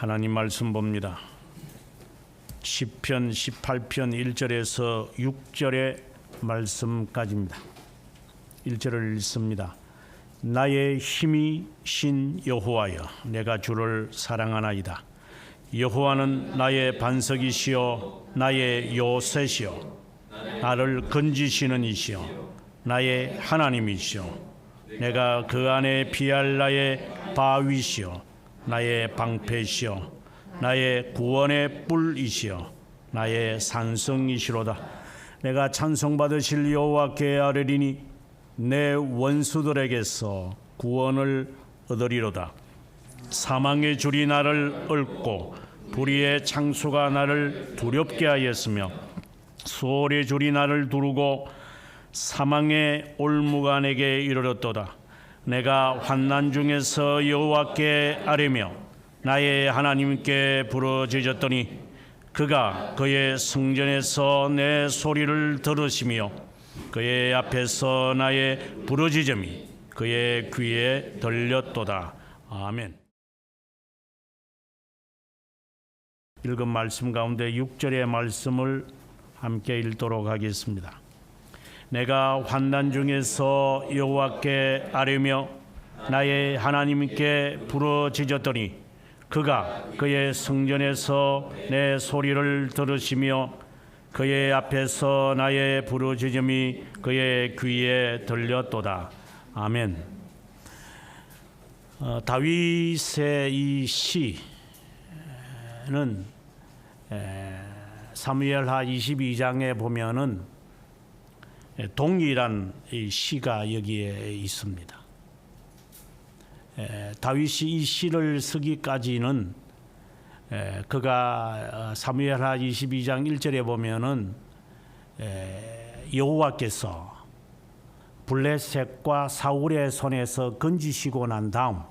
하나님 말씀 봅니다. 시편 18편 1절에서 6절의 말씀까지입니다. 1절을 읽습니다. 나의 힘이 신 여호와여, 내가 주를 사랑하나이다. 여호와는 나의 반석이시요 나의 요새시요 나를 건지시는 이시요 나의 하나님이시요 내가 그 안에 피할 나의 바위시요 나의 방패시요 나의 구원의 뿔이시요 나의 산성이시로다. 내가 찬송받으실 여호와께 아뢰리니 내 원수들에게서 구원을 얻으리로다. 사망의 줄이 나를 얽고 불의의 창수가 나를 두렵게 하였으며 수월의 줄이 나를 두르고 사망의 올무가 내게 이르렀도다. 내가 환난 중에서 여호와께 아뢰며 나의 하나님께 부르짖었더니 그가 그의 성전에서 내 소리를 들으시며 그의 앞에서 나의 부르짖음이 그의 귀에 들렸도다. 아멘. 읽은 말씀 가운데 6절의 말씀을 함께 읽도록 하겠습니다. 내가 환난 중에서 여호와께 아뢰며 나의 하나님께 부르짖었더니 그가 그의 성전에서 내 소리를 들으시며 그의 앞에서 나의 부르짖음이 그의 귀에 들렸도다. 아멘. 다윗의 이 시는 사무엘하 22장에 보면은 동일한 이 시가 여기에 있습니다. 다윗이 이 시를 쓰기까지는 그가 사무엘하 22장 1절에 보면은 여호와께서 블레셋과 사울의 손에서 건지시고 난 다음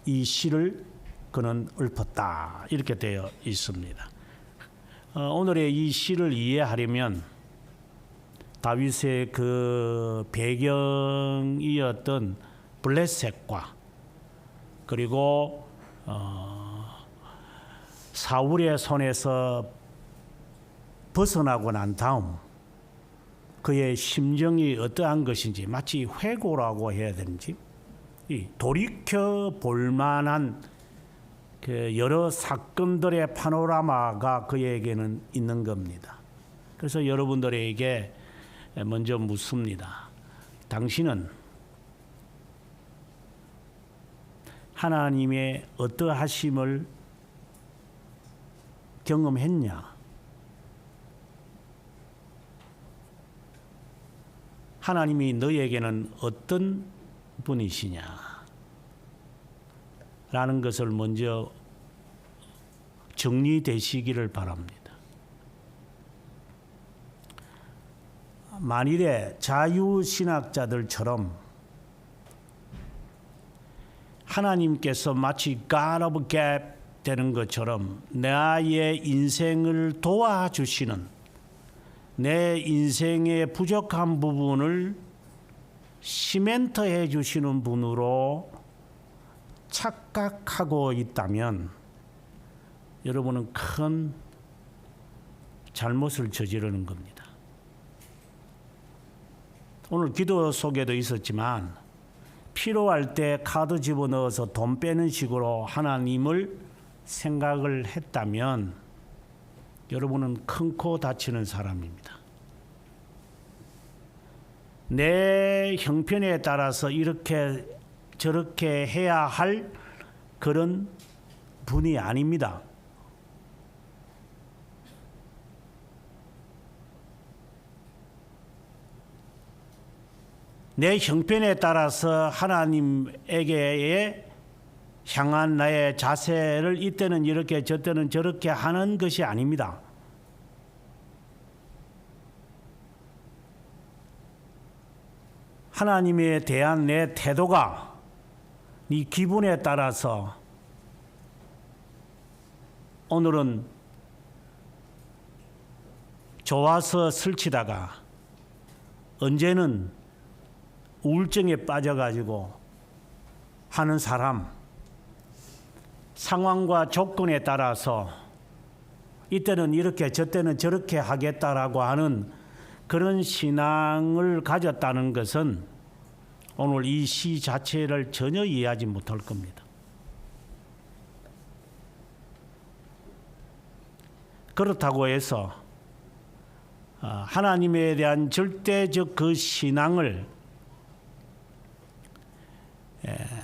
이 시를 그는 읊었다 이렇게 되어 있습니다. 오늘의 이 시를 이해하려면 다윗의 그 배경이었던 블레셋과 그리고 사울의 손에서 벗어나고 난 다음 그의 심정이 어떠한 것인지 마치 회고라고 해야 되는지 돌이켜 볼 만한 그 여러 사건들의 파노라마가 그에게는 있는 겁니다. 그래서 여러분들에게 먼저 묻습니다. 당신은 하나님의 어떠하심을 경험했냐? 하나님이 너에게는 어떤 분이시냐? 라는 것을 먼저 정리되시기를 바랍니다. 만일에 자유신학자들처럼 하나님께서 마치 God of Gap 되는 것처럼 나의 인생을 도와주시는 내 인생의 부족한 부분을 시멘트해 주시는 분으로 착각하고 있다면 여러분은 큰 잘못을 저지르는 겁니다. 오늘 기도 속에도 있었지만 필요할 때 카드 집어넣어서 돈 빼는 식으로 하나님을 생각을 했다면 여러분은 큰 코 다치는 사람입니다. 내 형편에 따라서 이렇게 저렇게 해야 할 그런 분이 아닙니다. 내 형편에 따라서 하나님에게 향한 나의 자세를 이때는 이렇게 저때는 저렇게 하는 것이 아닙니다. 하나님에 대한 내 태도가 네 기분에 따라서 오늘은 좋아서 설치다가 언제는 우울증에 빠져가지고 하는 사람, 상황과 조건에 따라서 이때는 이렇게 저때는 저렇게 하겠다라고 하는 그런 신앙을 가졌다는 것은 오늘 이 시 자체를 전혀 이해하지 못할 겁니다. 그렇다고 해서 하나님에 대한 절대적 그 신앙을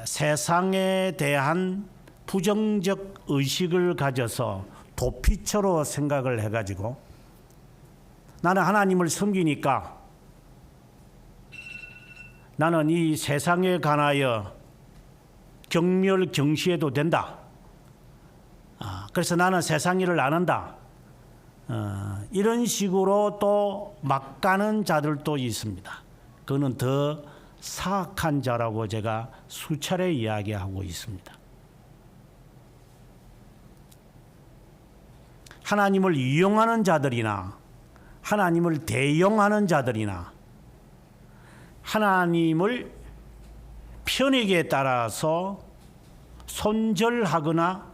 세상에 대한 부정적 의식을 가져서 도피처로 생각을 해가지고 나는 하나님을 섬기니까 나는 이 세상에 관하여 경멸 경시해도 된다. 그래서 나는 세상 일을 안 한다. 이런 식으로 또 막 가는 자들도 있습니다. 그거는 더 사악한 자라고 제가 수차례 이야기하고 있습니다. 하나님을 이용하는 자들이나 하나님을 대용하는 자들이나 하나님을 편익에 따라서 손절하거나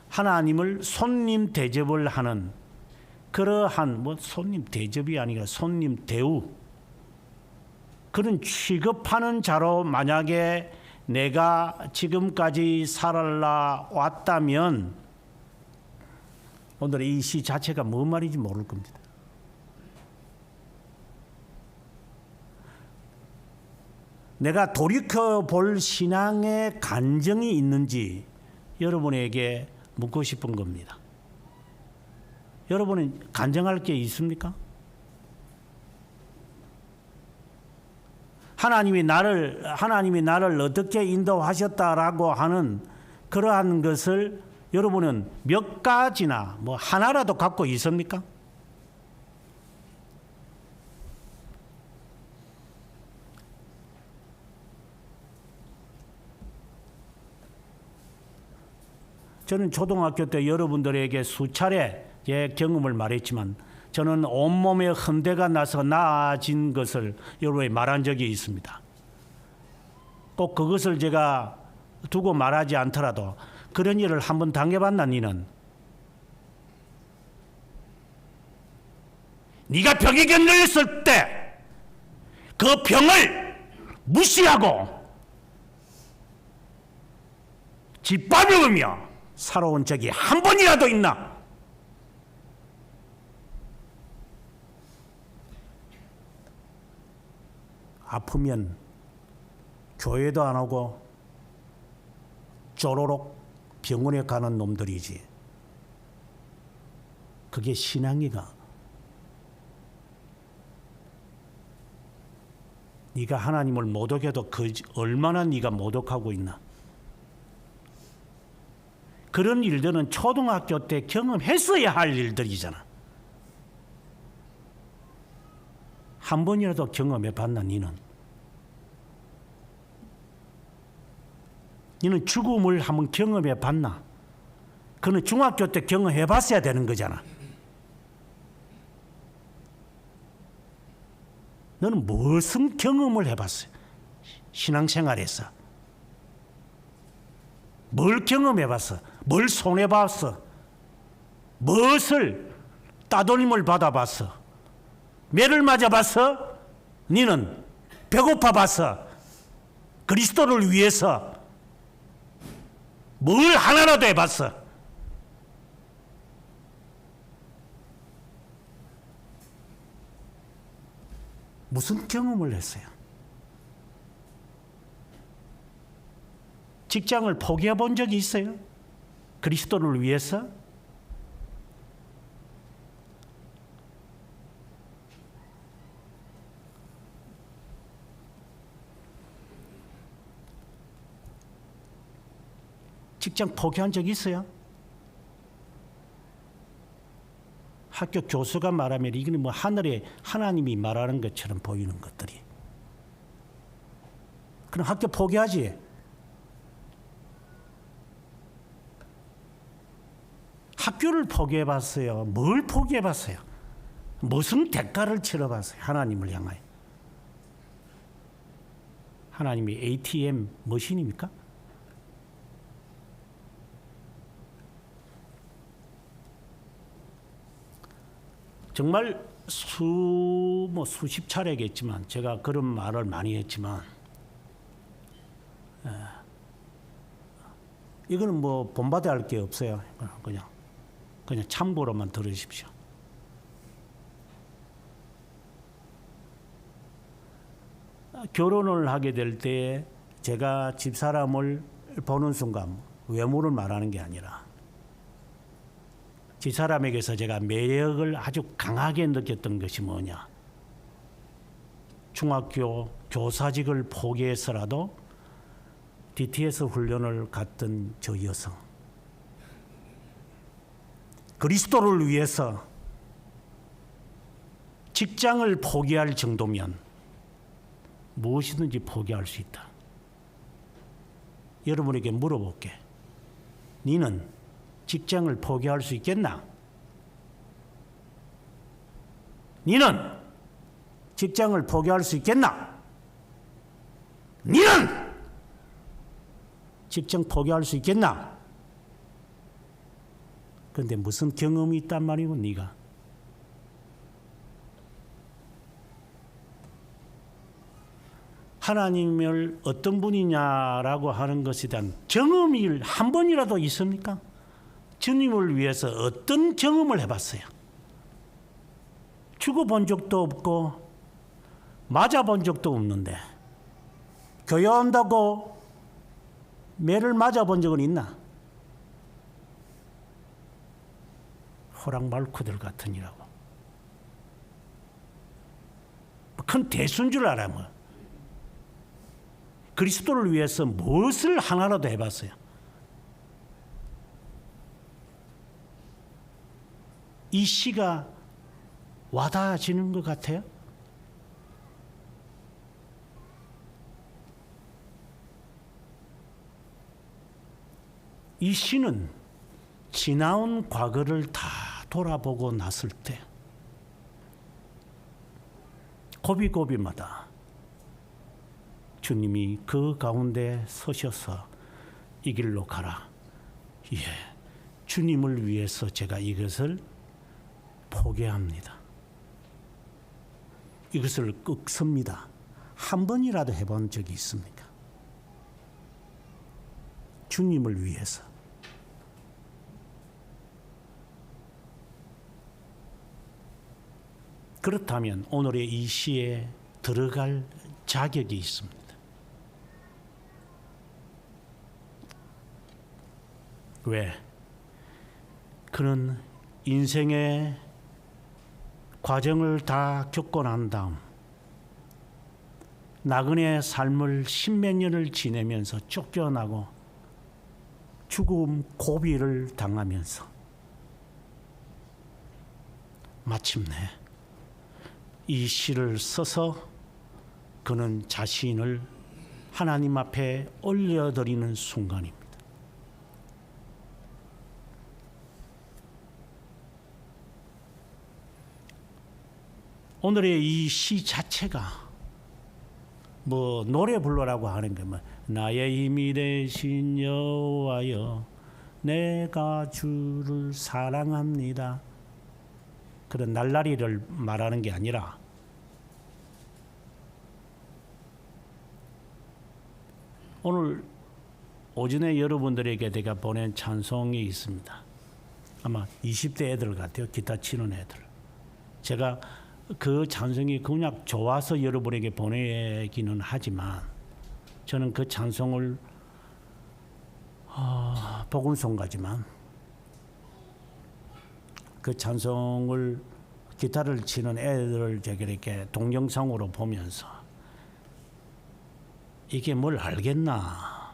하나님을 손님 대접을 하는 그러한 손님 대접이 아니라 손님 대우 그런 취급하는 자로 만약에 내가 지금까지 살아왔다면 오늘 이 시 자체가 뭔 말인지 모를 겁니다. 내가 돌이켜볼 신앙의 간정이 있는지 여러분에게 묻고 싶은 겁니다. 여러분은 간정할 게 있습니까? 하나님이 나를 어떻게 인도하셨다라고 하는 그러한 것을 여러분은 몇 가지나 하나라도 갖고 있습니까? 저는 초등학교 때 여러분들에게 수차례 제 경험을 말했지만 저는 온몸에 흔대가 나서 나아진 것을 여러분에게 말한 적이 있습니다. 꼭 그것을 제가 두고 말하지 않더라도 그런 일을 한번 당해봤나 니는? 네가 병에 걸렸을 때 그 병을 무시하고 짓밟으며 살아온 적이 한 번이라도 있나? 아프면 교회도 안 오고 쪼로록 병원에 가는 놈들이지. 그게 신앙이가. 네가 하나님을 모독해도 얼마나 네가 모독하고 있나. 그런 일들은 초등학교 때 경험했어야 할 일들이잖아. 한 번이라도 경험해 봤나 니는? 니는 죽음을 한번 경험해 봤나? 그는 중학교 때 경험해 봤어야 되는 거잖아. 너는 무슨 경험을 해봤어? 신앙생활에서 뭘 경험해봤어? 뭘 손해봤어? 무엇을 따돌림을 받아봤어? 매를 맞아봤어? 니는 배고파봤어? 그리스도를 위해서 뭘 하나라도 해봤어? 무슨 경험을 했어요? 직장을 포기해 본 적이 있어요? 그리스도를 위해서? 직장 포기한 적 있어요? 학교 교수가 말하면 이거는 하늘에 하나님이 말하는 것처럼 보이는 것들이. 그럼 학교 포기하지. 학교를 포기해봤어요. 뭘 포기해봤어요? 무슨 대가를 치러봤어요? 하나님을 향하여. 하나님이 ATM 머신입니까? 정말 수십 차례겠지만 제가 그런 말을 많이 했지만 이거는 뭐 본받아야 할 게 없어요. 그냥 참고로만 들으십시오. 결혼을 하게 될 때 제가 집사람을 보는 순간 외모를 말하는 게 아니라 집사람에게서 제가 매력을 아주 강하게 느꼈던 것이 뭐냐. 중학교 교사직을 포기해서라도 DTS 훈련을 갔던 저 여성. 그리스도를 위해서 직장을 포기할 정도면 무엇이든지 포기할 수 있다. 여러분에게 물어볼게. 너는 직장을 포기할 수 있겠나? 너는 직장을 포기할 수 있겠나? 너는 직장 포기할 수 있겠나? 그런데 무슨 경험이 있단 말이고 네가? 하나님을 어떤 분이냐라고 하는 것에 대한 경험이 한 번이라도 있습니까? 주님을 위해서 어떤 경험을 해봤어요? 죽어본 적도 없고 맞아본 적도 없는데 교회한다고 매를 맞아본 적은 있나? 호랑말쿠들 같으니라고. 큰 대수인 줄 알아 뭐. 그리스도를 위해서 무엇을 하나라도 해봤어요? 이 시가 와닿아지는 것 같아요? 이 시는 지나온 과거를 다 돌아보고 났을 때 고비고비마다 주님이 그 가운데 서셔서 이 길로 가라. 예, 주님을 위해서 제가 이것을 포기합니다. 이것을 끄습니다. 한 번이라도 해본 적이 있습니까? 주님을 위해서. 그렇다면 오늘의 이 시에 들어갈 자격이 있습니다. 왜? 그는 인생의 과정을 다 겪고 난 다음 나그네 삶을 십몇 년을 지내면서 쫓겨나고 죽음 고비를 당하면서 마침내 이 시를 써서 그는 자신을 하나님 앞에 올려드리는 순간입니다. 오늘의 이 시 자체가 뭐 노래 불러라고 하는 게 뭐 나의 힘이 되신 여호와여 내가 주를 사랑합니다. 그런 날라리를 말하는 게 아니라 오늘 오전에 여러분들에게 제가 보낸 찬송이 있습니다. 아마 20대 애들 같아요. 기타 치는 애들. 제가 그 찬송이 그냥 좋아서 여러분에게 보내기는 하지만 저는 그 찬송을 복음송가지만 그 찬송을 기타를 치는 애들을 제가 이렇게 동영상으로 보면서 이게 뭘 알겠나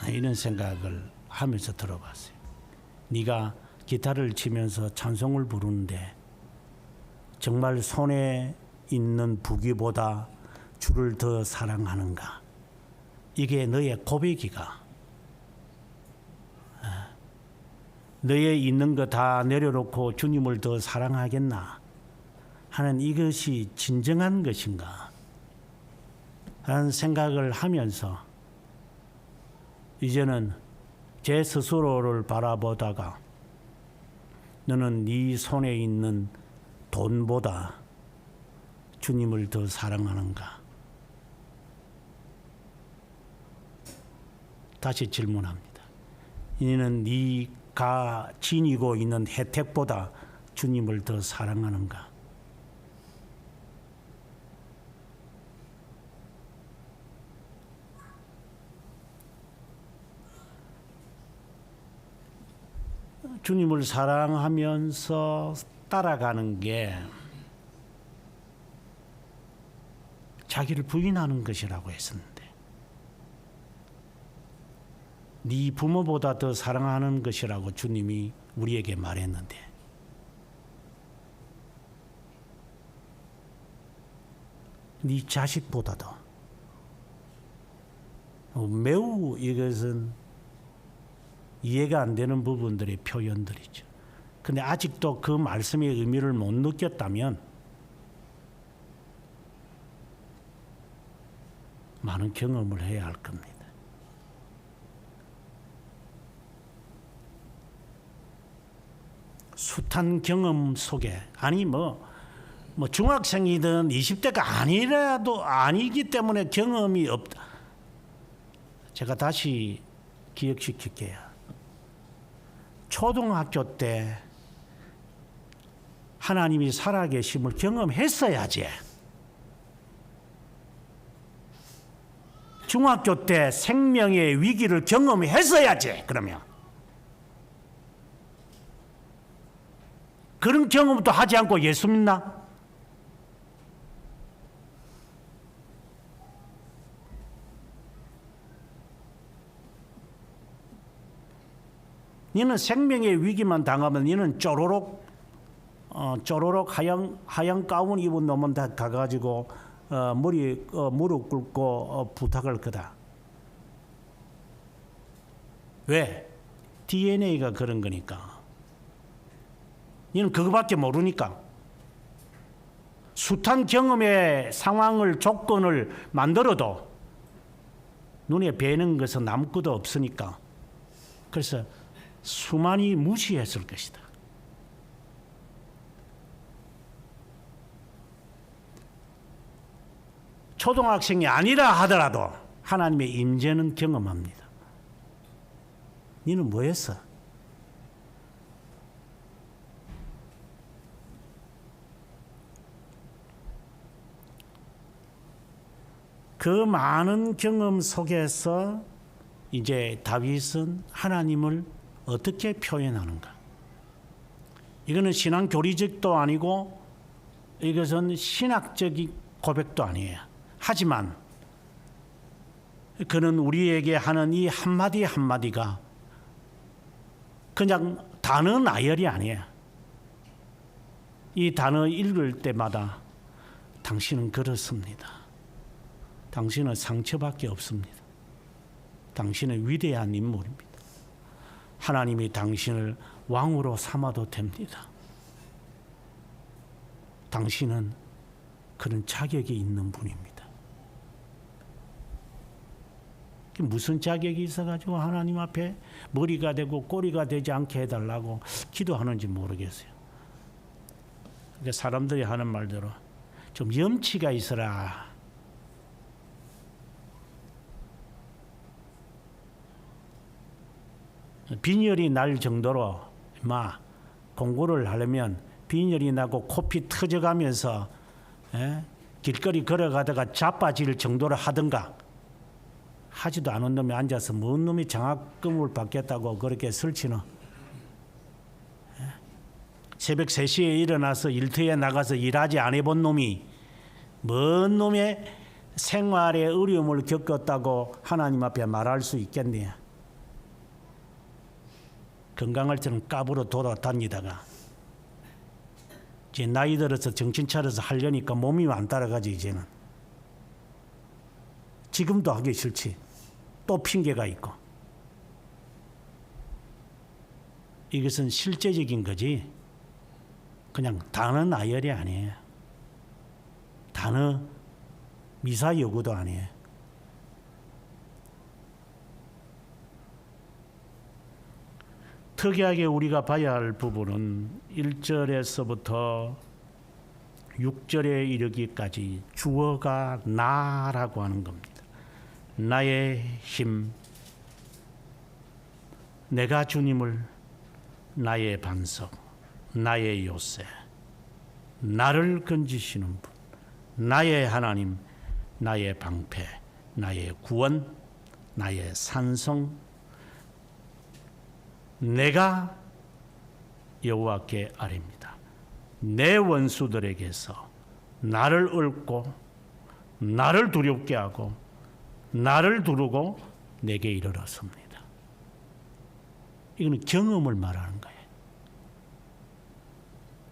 이런 생각을 하면서 들어봤어요. 네가 기타를 치면서 찬송을 부르는데 정말 손에 있는 부귀보다 주를 더 사랑하는가? 이게 너의 고백이가 너의 있는 거 다 내려놓고 주님을 더 사랑하겠나 하는 이것이 진정한 것인가 하는 생각을 하면서 이제는 제 스스로를 바라보다가 너는 네 손에 있는 돈보다 주님을 더 사랑하는가? 다시 질문합니다. 너는 네가 지니고 있는 혜택보다 주님을 더 사랑하는가? 주님을 사랑하면서 따라가는 게 자기를 부인하는 것이라고 했었는데, 네 부모보다 더 사랑하는 것이라고 주님이 우리에게 말했는데, 네 자식보다도 매우 이것은 이해가 안 되는 부분들의 표현들이죠. 근데 아직도 그 말씀의 의미를 못 느꼈다면 많은 경험을 해야 할 겁니다. 숱한 경험 속에, 아니 뭐 중학생이든 20대가 아니라도 아니기 때문에 경험이 없다. 제가 다시 기억시킬게요. 초등학교 때 하나님이 살아계심을 경험했어야지. 중학교 때 생명의 위기를 경험했어야지. 그러면 그런 경험도 하지 않고 예수 믿나? 너는 생명의 위기만 당하면 너는 쪼로록 하얀 가운 입은 놈은 다 가가지고 무릎 꿇고 부탁할 거다. 왜? DNA가 그런 거니까. 너는 그거밖에 모르니까. 숱한 경험의 상황을 조건을 만들어도 눈에 뵈는 것은 아무것도 없으니까. 그래서 수많이 무시했을 것이다. 초등학생이 아니라 하더라도 하나님의 임재는 경험합니다. 너는 뭐 했어? 그 많은 경험 속에서 이제 다윗은 하나님을 어떻게 표현하는가? 이거는 신앙 교리적도 아니고 이것은 신학적인 고백도 아니에요. 하지만 그는 우리에게 하는 이 한마디 한마디가 그냥 단어 나열이 아니에요. 이 단어 읽을 때마다 당신은 그렇습니다. 당신은 상처밖에 없습니다. 당신은 위대한 인물입니다. 하나님이 당신을 왕으로 삼아도 됩니다. 당신은 그런 자격이 있는 분입니다. 무슨 자격이 있어가지고 하나님 앞에 머리가 되고 꼬리가 되지 않게 해달라고 기도하는지 모르겠어요. 그러니까 사람들이 하는 말대로 좀 염치가 있어라. 빈혈이 날 정도로 공부를 하려면 빈혈이 나고 코피 터져가면서 길거리 걸어가다가 자빠질 정도로 하든가, 하지도 않은 놈이 앉아서 뭔 놈이 장학금을 받겠다고 그렇게 설치노. 새벽 3시에 일어나서 일터에 나가서 일하지 안 해본 놈이 뭔 놈의 생활에 어려움을 겪었다고 하나님 앞에 말할 수 있겠네요. 건강할 때는 까부러 돌아다니다가 이제 나이 들어서 정신 차려서 하려니까 몸이 안 따라가지. 이제는 지금도 하기 싫지. 또 핑계가 있고. 이것은 실제적인 거지 그냥 단어 나열이 아니에요. 단어 미사 여구도 아니에요. 특이하게 우리가 봐야 할 부분은 1절에서부터 6절에 이르기까지 주어가 나라고 하는 겁니다. 나의 힘, 내가 주님을 나의 반석, 나의 요새, 나를 건지시는 분, 나의 하나님, 나의 방패, 나의 구원, 나의 산성, 내가 여호와께 아뢰입니다. 내 원수들에게서 나를 얽고 나를 두렵게 하고 나를 두르고 내게 이르렀습니다. 이거는 경험을 말하는 거예요.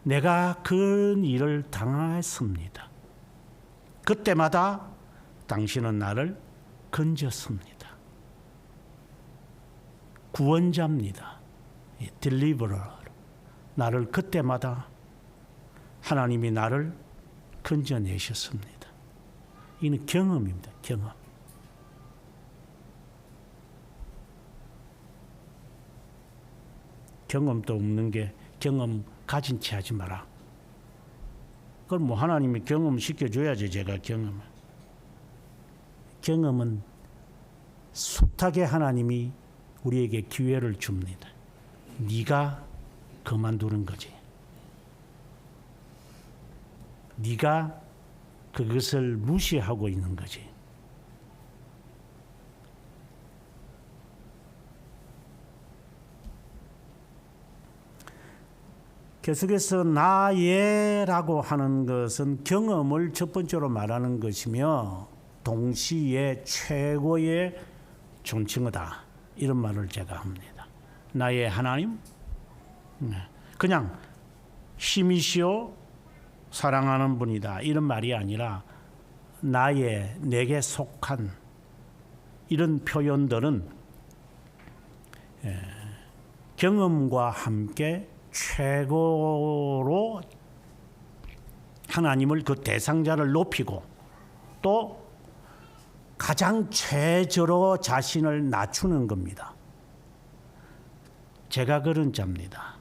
내가 그 일을 당했습니다. 그때마다 당신은 나를 건졌습니다. 구원자입니다. 딜리버러. 나를 그때마다 하나님이 나를 건져내셨습니다. 이는 경험입니다. 경험. 경험도 없는 게 경험 가진 채 하지 마라. 그럼 뭐 하나님이 경험 시켜줘야지. 제가 경험은 숱하게 하나님이 우리에게 기회를 줍니다. 네가 그만두는 거지. 네가 그것을 무시하고 있는 거지. 계속해서 나의라고 하는 것은 경험을 첫 번째로 말하는 것이며 동시에 최고의 존칭어다. 이런 말을 제가 합니다. 나의 하나님, 그냥 힘이시오 사랑하는 분이다. 이런 말이 아니라 나의 내게 속한 이런 표현들은 경험과 함께 최고로 하나님을 그 대상자를 높이고 또 가장 최저로 자신을 낮추는 겁니다. 제가 그런 자입니다.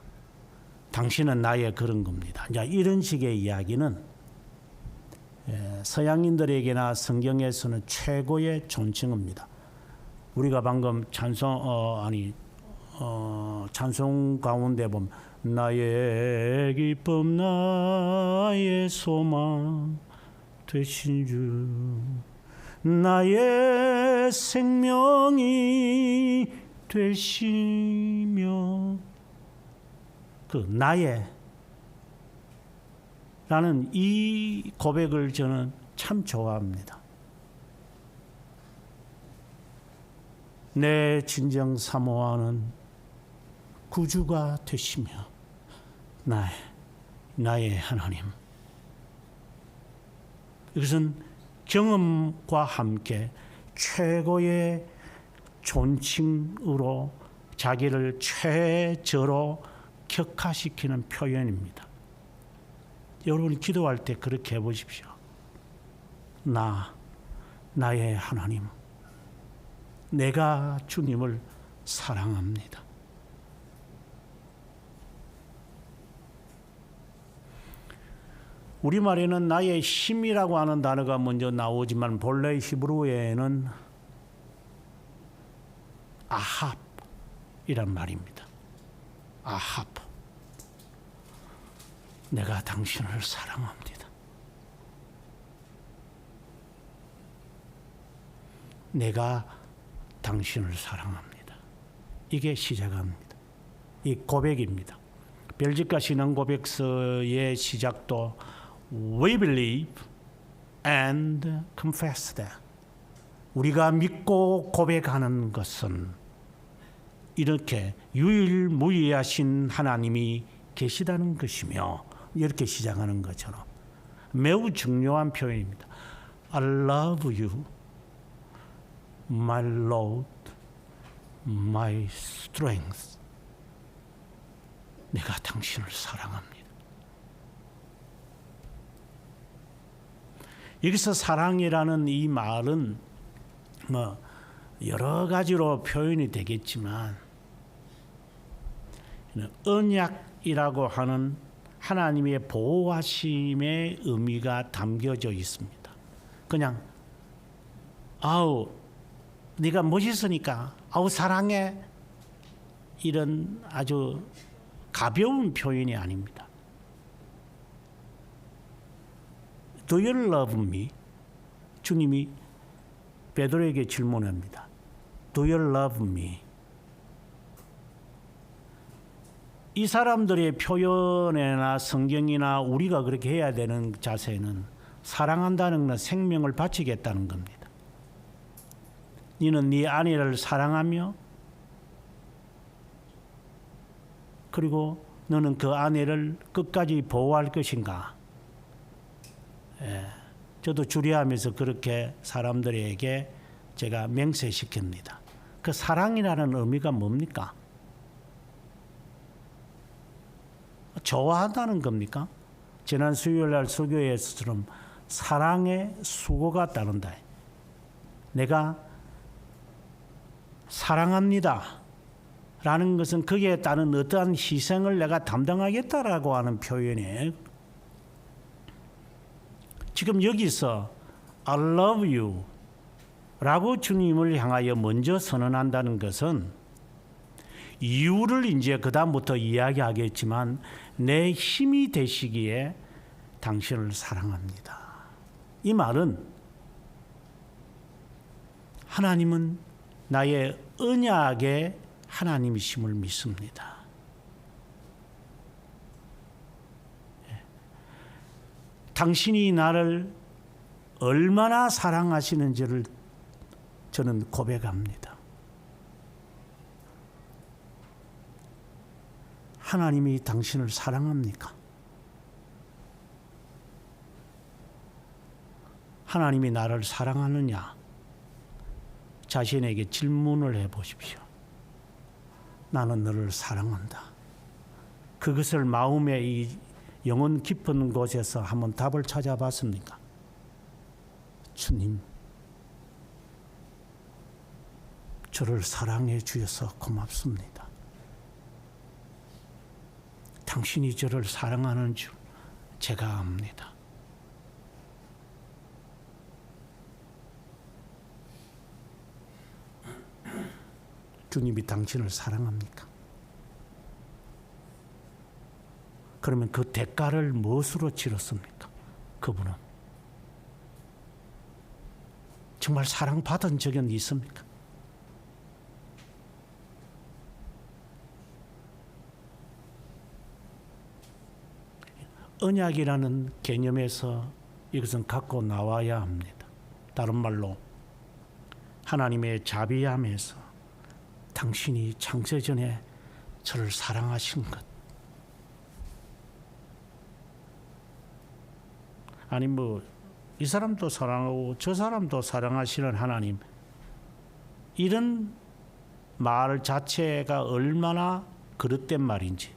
당신은 나의 그런 겁니다. 이런 식의 이야기는 서양인들에게나 성경에서는 최고의 존칭입니다. 우리가 방금 찬송 가운데 보면 나의 기쁨 나의 소망 되신 주 나의 생명이 되시며 그 나의 라는 이 고백을 저는 참 좋아합니다. 내 진정 사모하는 구주가 되시며 나의 하나님. 이것은 경험과 함께 최고의 존칭으로 자기를 최저로 격화시키는 표현입니다. 여러분이 기도할 때 그렇게 해보십시오. 나의 하나님, 내가 주님을 사랑합니다. 우리말에는 나의 힘이라고 하는 단어가 먼저 나오지만 본래 히브리어에는 아합이란 말입니다. 아합. 내가 당신을 사랑합니다. 내가 당신을 사랑합니다. 이게 시작합니다. 이 고백입니다. 별지가 신앙 고백서의 시작도 We believe and confess that. 우리가 믿고 고백하는 것은 이렇게 유일무이하신 하나님이 계시다는 것이며 이렇게 시작하는 것처럼 매우 중요한 표현입니다. I love you, my Lord, my strength. 내가 당신을 사랑합니다. 여기서 사랑이라는 이 말은 여러 가지로 표현이 되겠지만 언약이라고 하는 하나님의 보호하심의 의미가 담겨져 있습니다. 그냥 아우 네가 멋있으니까 아우 사랑해 이런 아주 가벼운 표현이 아닙니다. Do you love me? 주님이 베드로에게 질문합니다. Do you love me? 이 사람들의 표현이나 성경이나 우리가 그렇게 해야 되는 자세는 사랑한다는 건 생명을 바치겠다는 겁니다. 너는 네 아내를 사랑하며 그리고 너는 그 아내를 끝까지 보호할 것인가? 저도 주례하면서 그렇게 사람들에게 제가 맹세시킵니다. 그 사랑이라는 의미가 뭡니까? 좋아한다는 겁니까? 지난 수요일 날 설교에서처럼 사랑의 수고가 따른다. 내가 사랑합니다 라는 것은 거기에 따른 어떠한 희생을 내가 담당하겠다라고 하는 표현이에요. 지금 여기서 I love you 라고 주님을 향하여 먼저 선언한다는 것은 이유를 이제 그 다음부터 이야기하겠지만 내 힘이 되시기에 당신을 사랑합니다. 이 말은 하나님은 나의 언약의 하나님이심을 믿습니다. 당신이 나를 얼마나 사랑하시는지를 저는 고백합니다. 하나님이 당신을 사랑합니까? 하나님이 나를 사랑하느냐? 자신에게 질문을 해보십시오. 나는 너를 사랑한다. 그것을 마음의 이 영혼 깊은 곳에서 한번 답을 찾아봤습니까? 주님, 저를 사랑해 주셔서 고맙습니다. 당신이 저를 사랑하는 줄 제가 압니다. 주님이 당신을 사랑합니까? 그러면 그 대가를 무엇으로 치렀습니까? 그분은 정말 사랑받은 적은 있습니까? 언약이라는 개념에서 이것은 갖고 나와야 합니다. 다른 말로 하나님의 자비함에서 당신이 창세전에 저를 사랑하신 것, 아니 이 사람도 사랑하고 저 사람도 사랑하시는 하나님, 이런 말 자체가 얼마나 그릇된 말인지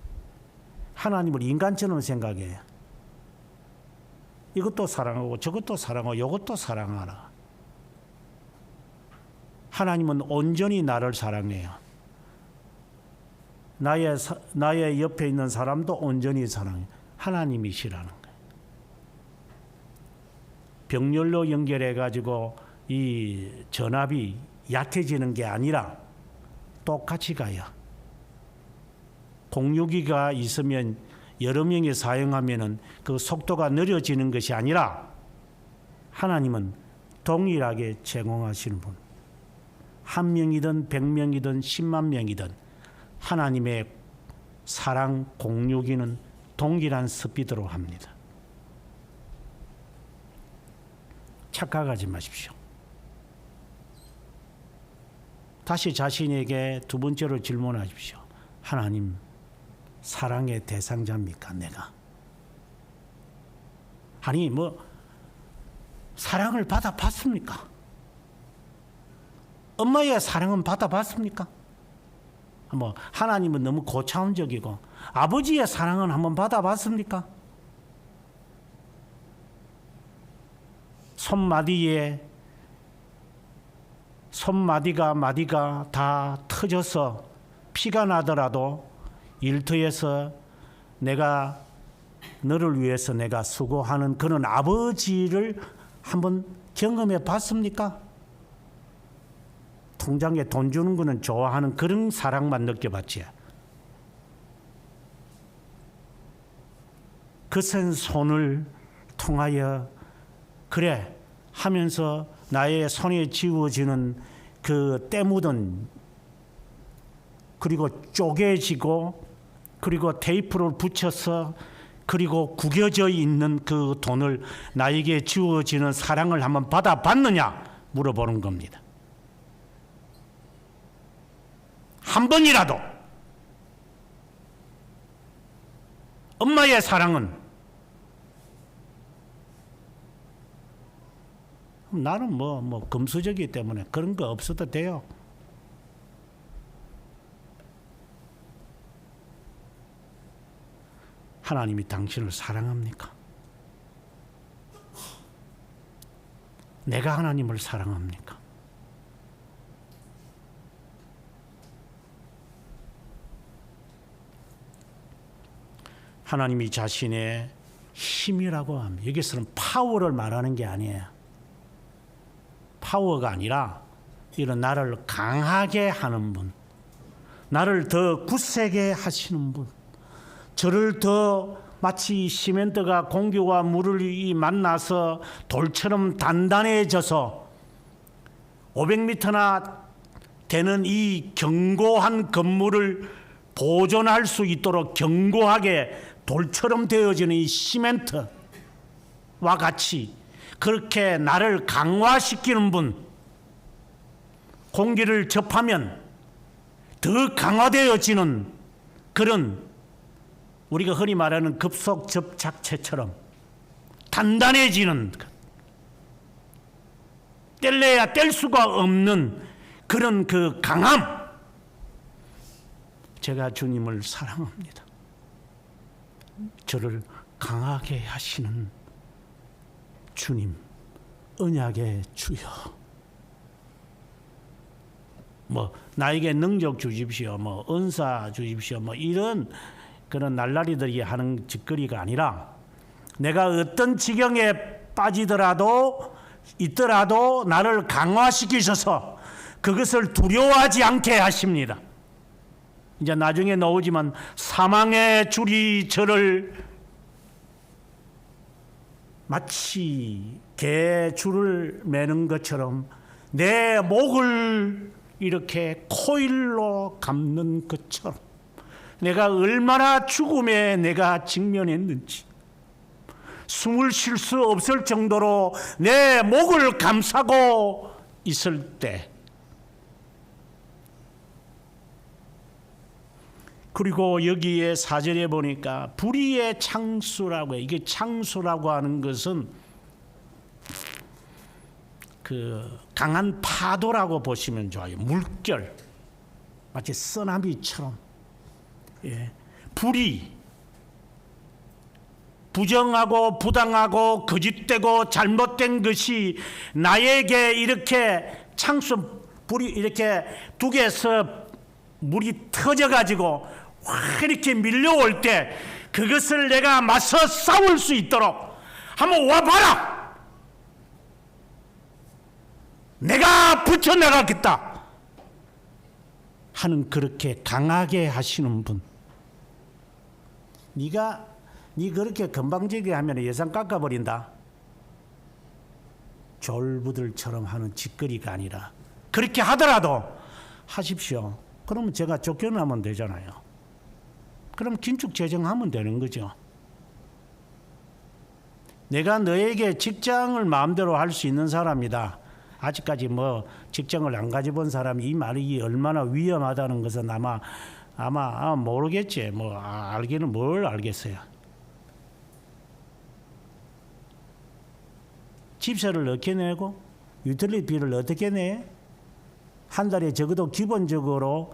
하나님을 인간처럼 생각해요. 이것도 사랑하고 저것도 사랑하고 이것도 사랑하라. 하나님은 온전히 나를 사랑해요. 나의 옆에 있는 사람도 온전히 사랑해요. 하나님이시라는 거예요. 병렬로 연결해가지고 이 전압이 약해지는 게 아니라 똑같이 가요. 공유기가 있으면 여러 명이 사용하면은 그 속도가 느려지는 것이 아니라 하나님은 동일하게 제공하시는 분. 1명이든 100명이든 10만 명이든 하나님의 사랑 공유기는 동일한 스피드로 합니다. 착각하지 마십시오. 다시 자신에게 두 번째로 질문하십시오. 하나님, 사랑의 대상자입니까, 내가? 아니, 사랑을 받아봤습니까? 엄마의 사랑은 받아봤습니까? 하나님은 너무 고차원적이고, 아버지의 사랑은 한번 받아봤습니까? 마디가 다 터져서 피가 나더라도 일터에서 내가 너를 위해서 내가 수고하는 그런 아버지를 한번 경험해 봤습니까? 통장에 돈 주는 거는 좋아하는 그런 사랑만 느껴봤지. 거센 손을 통하여 그래 하면서 나의 손에 쥐어지는 그 때 묻은 그리고 쪼개지고 그리고 테이프를 붙여서 그리고 구겨져 있는 그 돈을 나에게 주어지는 사랑을 한번 받아봤느냐 물어보는 겁니다. 한 번이라도 엄마의 사랑은 나는 뭐 금수저이기 때문에 그런 거 없어도 돼요. 하나님이 당신을 사랑합니까? 내가 하나님을 사랑합니까? 하나님이 자신의 힘이라고 합니다. 여기서는 파워를 말하는 게 아니에요. 파워가 아니라 이런 나를 강하게 하는 분, 나를 더 굳세게 하시는 분, 저를 더 마치 시멘트가 공기와 물을 만나서 돌처럼 단단해져서 500m나 되는 이 견고한 건물을 보존할 수 있도록 견고하게 돌처럼 되어지는 이 시멘트와 같이 그렇게 나를 강화시키는 분, 공기를 접하면 더 강화되어지는 그런 우리가 흔히 말하는 급속 접착체처럼 단단해지는 뗄래야 뗄 수가 없는 그런 그 강함. 제가 주님을 사랑합니다. 저를 강하게 하시는 주님, 언약의 주여. 나에게 능력 주십시오, 은사 주십시오, 이런 그런 날라리들이 하는 짓거리가 아니라 내가 어떤 지경에 있더라도 나를 강화시키셔서 그것을 두려워하지 않게 하십니다. 이제 나중에 나오지만 사망의 줄이 저를 마치 개 줄을 매는 것처럼 내 목을 이렇게 코일로 감는 것처럼 내가 얼마나 죽음에 내가 직면했는지 숨을 쉴 수 없을 정도로 내 목을 감싸고 있을 때, 그리고 여기에 4절에 보니까 불의의 창수라고 해요. 이게 창수라고 하는 것은 그 강한 파도라고 보시면 좋아요. 물결, 마치 쓰나미처럼. 불의, 부정하고 부당하고 거짓되고 잘못된 것이 나에게 이렇게 불이 이렇게 두 개에서 물이 터져가지고 확 이렇게 밀려올 때 그것을 내가 맞서 싸울 수 있도록 한번 와봐라. 내가 붙여나가겠다 하는 그렇게 강하게 하시는 분. 네 그렇게 건방지게 하면 예산 깎아버린다. 졸부들처럼 하는 짓거리가 아니라 그렇게 하더라도 하십시오. 그러면 제가 쫓겨나면 되잖아요. 그럼 긴축 재정하면 되는 거죠. 내가 너에게 직장을 마음대로 할 수 있는 사람이다. 아직까지 직장을 안 가져본 사람이 이 말이 얼마나 위험하다는 것은 아마 모르겠지. 알기는 뭘 알겠어요. 집세를 어떻게 내고 유틸리티비를 어떻게 내? 한 달에 적어도 기본적으로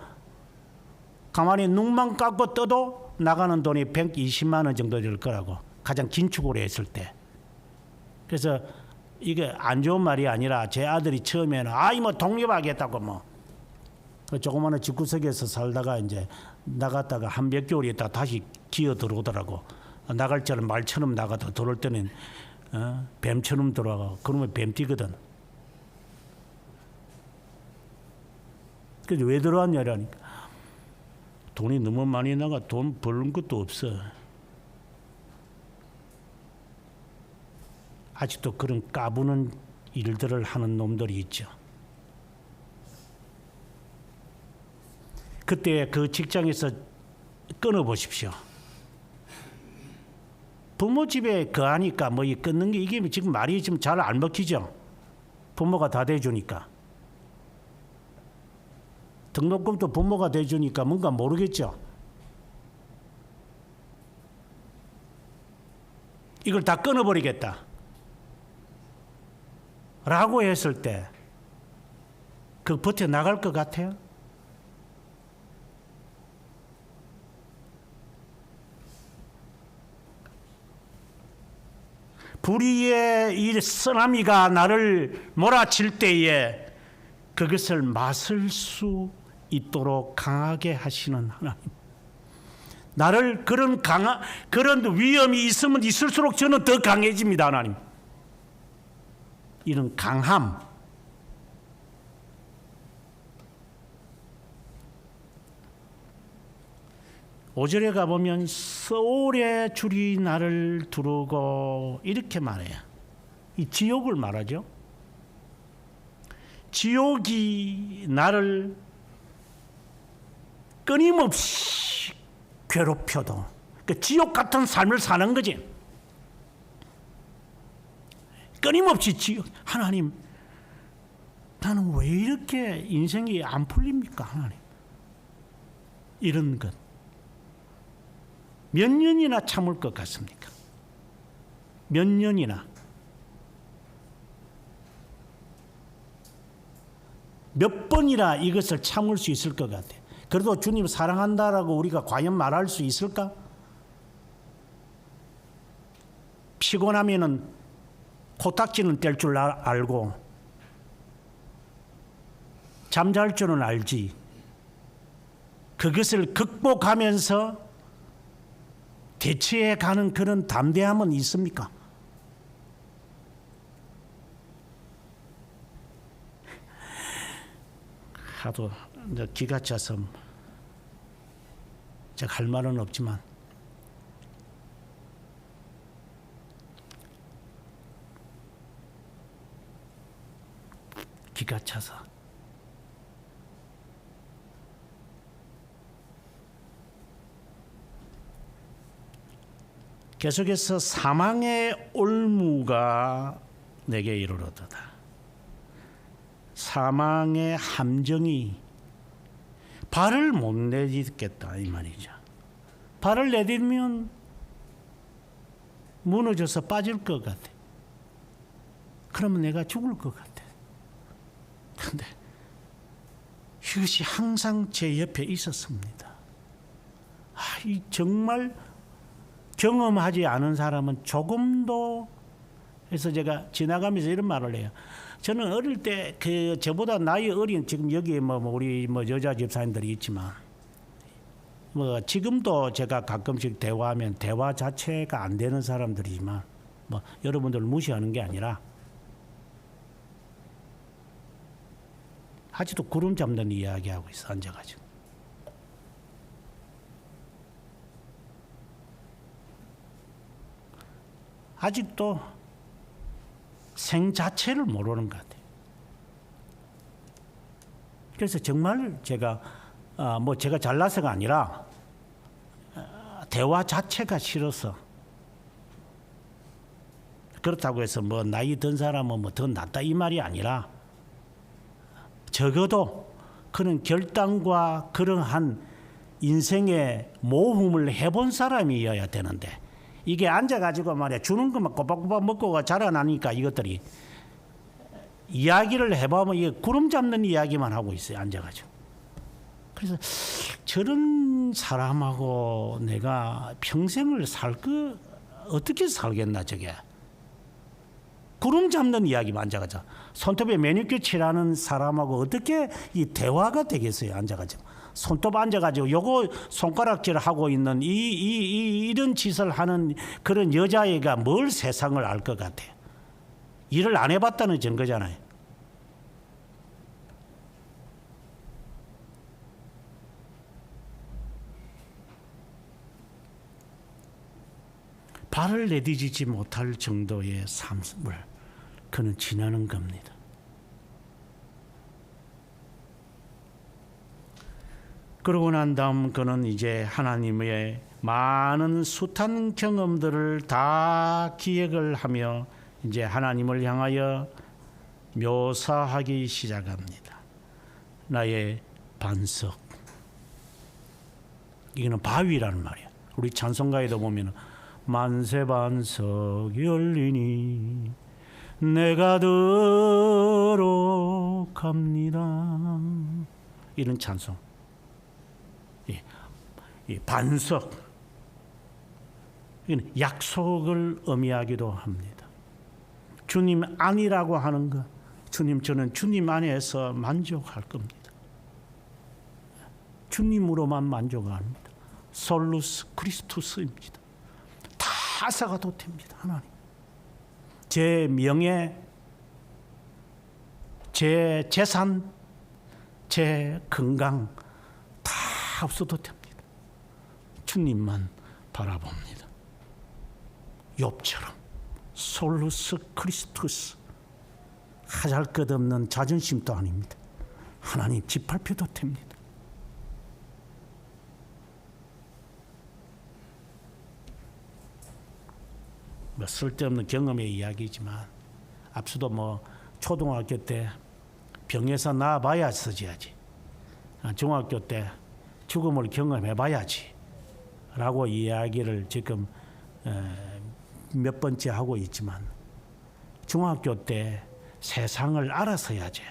가만히 눈만 감고 떠도 나가는 돈이 120만 원 정도 될 거라고, 가장 긴축으로 했을 때. 그래서 이게 안 좋은 말이 아니라 제 아들이 처음에는 독립하겠다고 그 조그마한 집구석에서 살다가 이제 나갔다가 한 몇 개월 있다가 다시 기어 들어오더라고. 나갈 때는 말처럼 나가다 들어올 때는 뱀처럼 들어가고 그러면 뱀띠거든. 그래서 왜 들어왔냐라니까. 돈이 너무 많이 나가 돈 버는 것도 없어. 아직도 그런 까부는 일들을 하는 놈들이 있죠. 그때 그 직장에서 끊어보십시오. 부모 집에 거하니까 뭐 이 끊는 게 이게 지금 말이 지금 잘 안 먹히죠. 부모가 다 대주니까. 등록금도 부모가 대주니까 뭔가 모르겠죠. 이걸 다 끊어버리겠다 라고 했을 때 그 버텨나갈 것 같아요? 불의의 이 쓰나미가 나를 몰아칠 때에 그것을 맞설 수 있도록 강하게 하시는 하나님. 나를 그런 위험이 있으면 있을수록 저는 더 강해집니다, 하나님. 이런 강함. 오절에 가보면 서울의 줄이 나를 두르고 이렇게 말해요. 이 지옥을 말하죠. 지옥이 나를 끊임없이 괴롭혀도 그 지옥 같은 삶을 사는 거지. 끊임없이 지옥. 하나님, 나는 왜 이렇게 인생이 안 풀립니까, 하나님? 이런 것. 몇 년이나 참을 것 같습니까? 몇 년이나. 몇 번이나 이것을 참을 수 있을 것 같아요. 그래도 주님 사랑한다라고 우리가 과연 말할 수 있을까? 피곤하면은 코딱지는 뗄 줄 알고 잠잘 줄은 알지. 그것을 극복하면서 대처해 가는 그런 담대함은 있습니까? 하도 기가 차서 제가 할 말은 없지만 기가 차서 계속해서 사망의 올무가 내게 이르렀도다. 사망의 함정이 발을 못 내딛겠다 이 말이죠. 발을 내딛으면 무너져서 빠질 것 같아. 그러면 내가 죽을 것 같아. 그런데 이것이 항상 제 옆에 있었습니다. 이 정말 경험하지 않은 사람은 조금도. 그래서 제가 지나가면서 이런 말을 해요. 저는 어릴 때 그 저보다 나이 어린 지금 여기 우리 여자 집사님들이 있지만 지금도 제가 가끔씩 대화하면 대화 자체가 안 되는 사람들이지만 여러분들을 무시하는 게 아니라 아직도 구름 잡는 이야기하고 있어 앉아가지고. 아직도 생 자체를 모르는 것 같아요. 그래서 정말 제가 제가 잘나서가 아니라 대화 자체가 싫어서. 그렇다고 해서 나이 든 사람은 더 낫다 이 말이 아니라 적어도 그런 결단과 그러한 인생의 모험을 해본 사람이어야 되는데 이게 앉아가지고 말이야 주는 것만 꼬박꼬박 먹고 자라나니까 이것들이 이야기를 해보면 이게 구름 잡는 이야기만 하고 있어요. 앉아가지고. 그래서 저런 사람하고 내가 평생을 어떻게 살겠나 저게. 구름 잡는 이야기만 앉아가지고. 손톱에 매니큐어 칠하는 사람하고 어떻게 이 대화가 되겠어요. 앉아가지고. 손톱 앉아가지고 요거 손가락질 하고 있는 이런 짓을 하는 그런 여자애가 뭘 세상을 알 것 같아. 일을 안 해봤다는 증거잖아요. 발을 내디디지 못할 정도의 삶을 그는 지나는 겁니다. 그러고 난 다음 그는 이제 하나님의 많은 숱한 경험들을 다 기억을 하며 이제 하나님을 향하여 묘사하기 시작합니다. 나의 반석. 이거는 바위라는 말이야. 우리 찬송가에도 보면 만세 반석 열리니 내가 들어갑니다. 이런 찬송. 이 반석. 이건 약속을 의미하기도 합니다. 주님 안이라고 하는 것. 주님, 저는 주님 안에서 만족할 겁니다. 주님으로만 만족합니다. 솔루스 크리스투스입니다. 다 사가도 됩니다. 하나님. 제 명예, 제 재산, 제 건강 다 없어도 됩니다. 주님만 바라봅니다. 욥처럼 솔루스 크리스투스. 하잘것없는 자존심도 아닙니다. 하나님 짓밟혀도 됩니다. 뭐 쓸데없는 경험의 이야기지만 앞서도 뭐 초등학교 때 병에서 나아봐야 쓰지야지, 중학교 때 죽음을 경험해봐야지 라고 이야기를 지금 몇 번째 하고 있지만 중학교 때 세상을 알아서야지.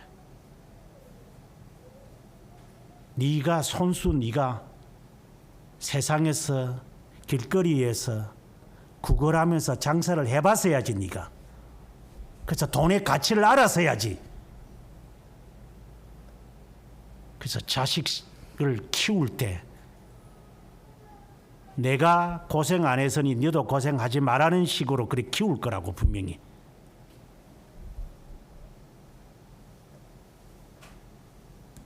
네가 손수 네가 세상에서 길거리에서 구걸하면서 장사를 해봤어야지. 네가 그래서 돈의 가치를 알아서야지. 그래서 자식을 키울 때 내가 고생 안 했으니 너도 고생하지 말라는 식으로 그렇게 키울 거라고. 분명히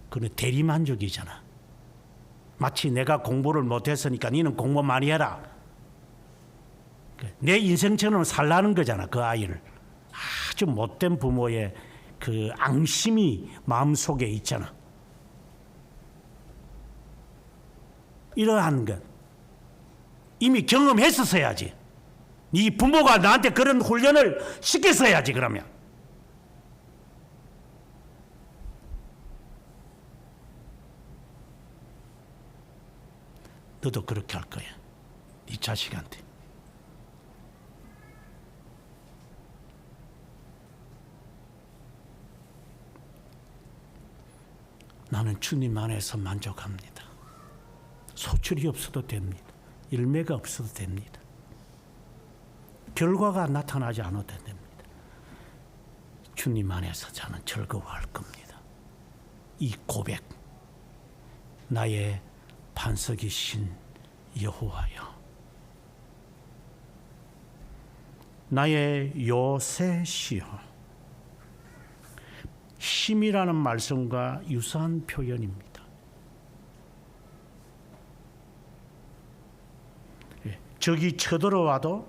그는 대리만족이잖아. 마치 내가 공부를 못했으니까 너는 공부 많이 해라. 내 인생처럼 살라는 거잖아. 그 아이를. 아주 못된 부모의 그 앙심이 마음속에 있잖아. 이러한 것 이미 경험했었어야지. 네 부모가 나한테 그런 훈련을 시켰어야지. 그러면 너도 그렇게 할 거야. 네 자식한테. 나는 주님 안에서 만족합니다. 소출이 없어도 됩니다. 열매가 없어도 됩니다. 결과가 나타나지 않아도 됩니다. 주님 안에서 저는 즐거워할 겁니다. 이 고백, 나의 반석이신 여호와여, 나의 요새시여. 힘이라는 말씀과 유사한 표현입니다. 적이 쳐들어와도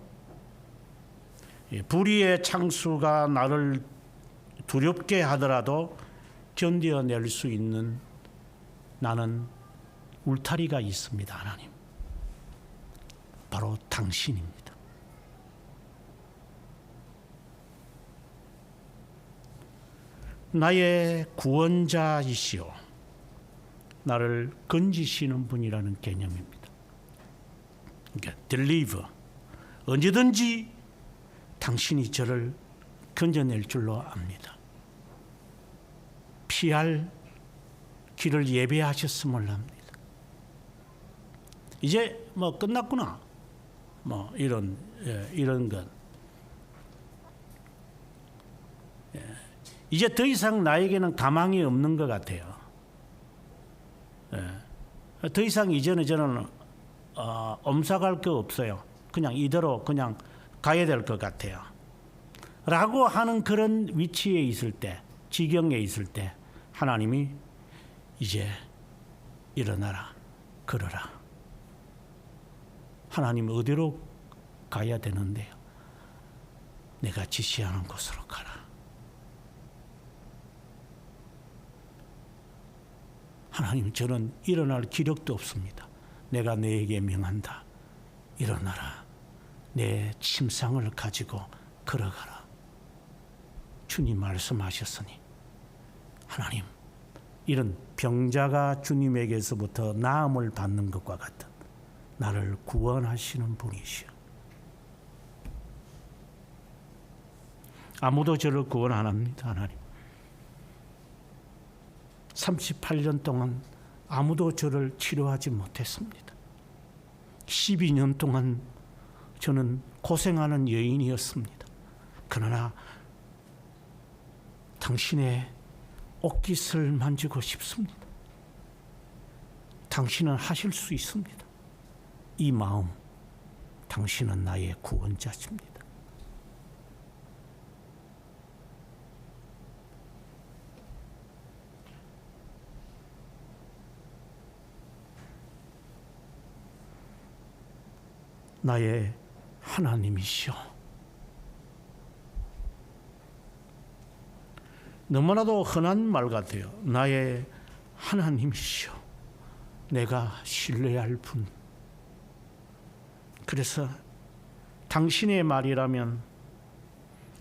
불의의 창수가 나를 두렵게 하더라도 견뎌낼 수 있는 나는 울타리가 있습니다. 하나님, 바로 당신입니다. 나의 구원자이시오, 나를 건지시는 분이라는 개념입니다. 그러니까 deliver, 언제든지 당신이 저를 건져낼 줄로 압니다. 피할 길을 예배하셨음을 압니다. 이제 뭐 끝났구나, 뭐 이런 것. 이제 더 이상 나에게는 가망이 없는 것 같아요. 더 이상 이제는 저는 엄삭할 거 없어요. 그냥 이대로 그냥 가야 될 것 같아요. 라고 하는 그런 위치에 있을 때, 지경에 있을 때 하나님이 이제 일어나라, 걸어라. 하나님 어디로 가야 되는데요? 내가 지시하는 곳으로 가라. 하나님, 저는 일어날 기력도 없습니다. 내가 너에게 명한다. 일어나라. 내 침상을 가지고 걸어가라. 주님 말씀하셨으니 하나님, 이런 병자가 주님에게서부터 나음을 받는 것과 같은 나를 구원하시는 분이시여. 아무도 저를 구원 안 합니다. 하나님, 38년 동안 아무도 저를 치료하지 못했습니다. 12년 동안 저는 고생하는 여인이었습니다. 그러나 당신의 옷깃을 만지고 싶습니다. 당신은 하실 수 있습니다. 이 마음, 당신은 나의 구원자십니다. 나의 하나님이시오. 너무나도 흔한 말 같아요. 나의 하나님이시오. 내가 신뢰할 분. 그래서 당신의 말이라면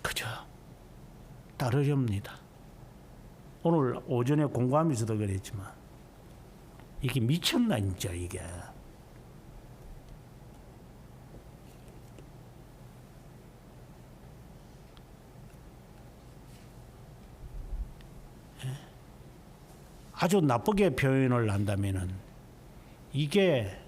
그저 따르렵니다. 오늘 오전에 공부하면서도 그랬지만 이게 미쳤나 진짜 이게. 아주 나쁘게 표현을 한다면은 이게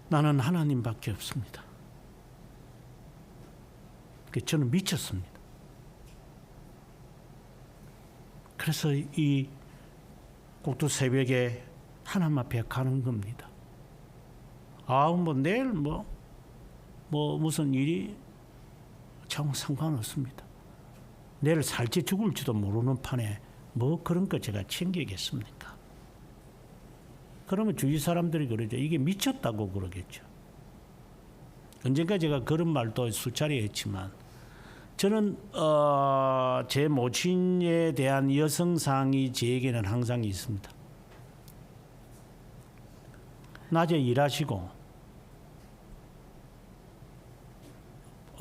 나는 하나님밖에 없습니다. 저는 미쳤습니다. 그래서 이 꼭두 새벽에 하나님 앞에 가는 겁니다. 내일 무슨 일이 참 상관없습니다. 내일 살지 죽을지도 모르는 판에 그런 거 제가 챙기겠습니까? 그러면 주위 사람들이 그러죠. 이게 미쳤다고 그러겠죠. 언젠가 제가 그런 말도 수차례 했지만 저는 제 모친에 대한 여성상이 제에게는 항상 있습니다. 낮에 일하시고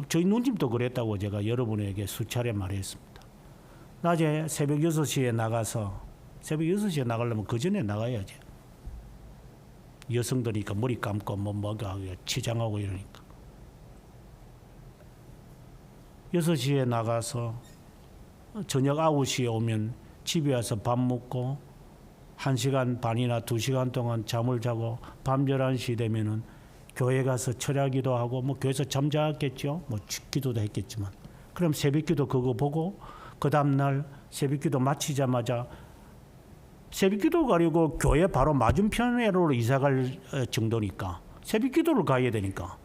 저희 누님도 그랬다고 제가 여러분에게 수차례 말했습니다. 낮에 새벽 6시에 나가서 새벽 6시에 나가려면 그 전에 나가야지. 여성들이니까 머리 감고 뭐가 치장하고 이러니까 6시에 나가서 저녁 9시에 오면 집에 와서 밥 먹고 1시간 반이나 2시간 동안 잠을 자고 밤 11시 되면은 교회 가서 철야기도 하고 교회에서 잠자겠죠. 기도도 했겠지만 그럼 새벽기도 그거 보고 그 다음날 새벽기도 마치자마자 새벽기도 가려고 교회 바로 맞은편으로 이사갈 정도니까 새벽기도를 가야 되니까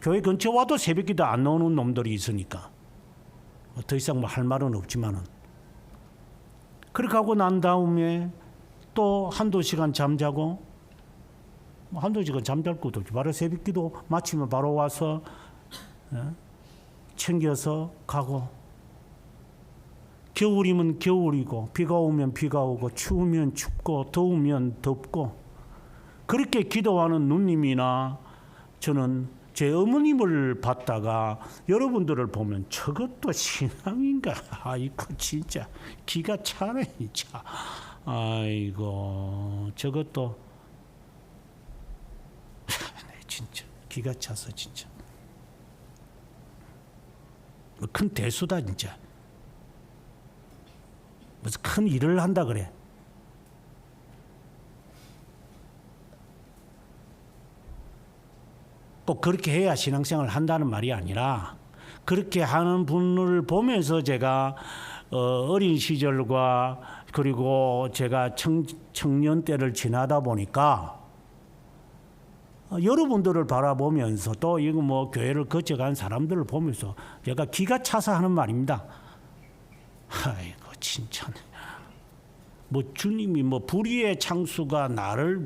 교회 근처 와도 새벽기도 안 나오는 놈들이 있으니까 더 이상 할 말은 없지만은 그렇게 하고 난 다음에 또 한두 시간 잠자고 한두 시간 잠잘 것도 없지. 바로 새벽기도 마치면 바로 와서 챙겨서 가고 겨울이면 겨울이고 비가 오면 비가 오고 추우면 춥고 더우면 덥고 그렇게 기도하는 누님이나 저는 제 어머님을 봤다가 여러분들을 보면 저것도 신앙인가? 아이고 진짜 기가 차네 진짜. 아이고 저것도 진짜 기가 차서 진짜 큰 대수다 진짜. 무슨 큰 일을 한다 그래. 꼭 그렇게 해야 신앙생활을 한다는 말이 아니라 그렇게 하는 분을 보면서 제가 어린 시절과 그리고 제가 청년 때를 지나다 보니까 여러분들을 바라보면서 또 이거 뭐 교회를 거쳐간 사람들을 보면서 제가 기가 차서 하는 말입니다. 아이고 진짜 뭐 주님이 뭐 불의의 창수가 나를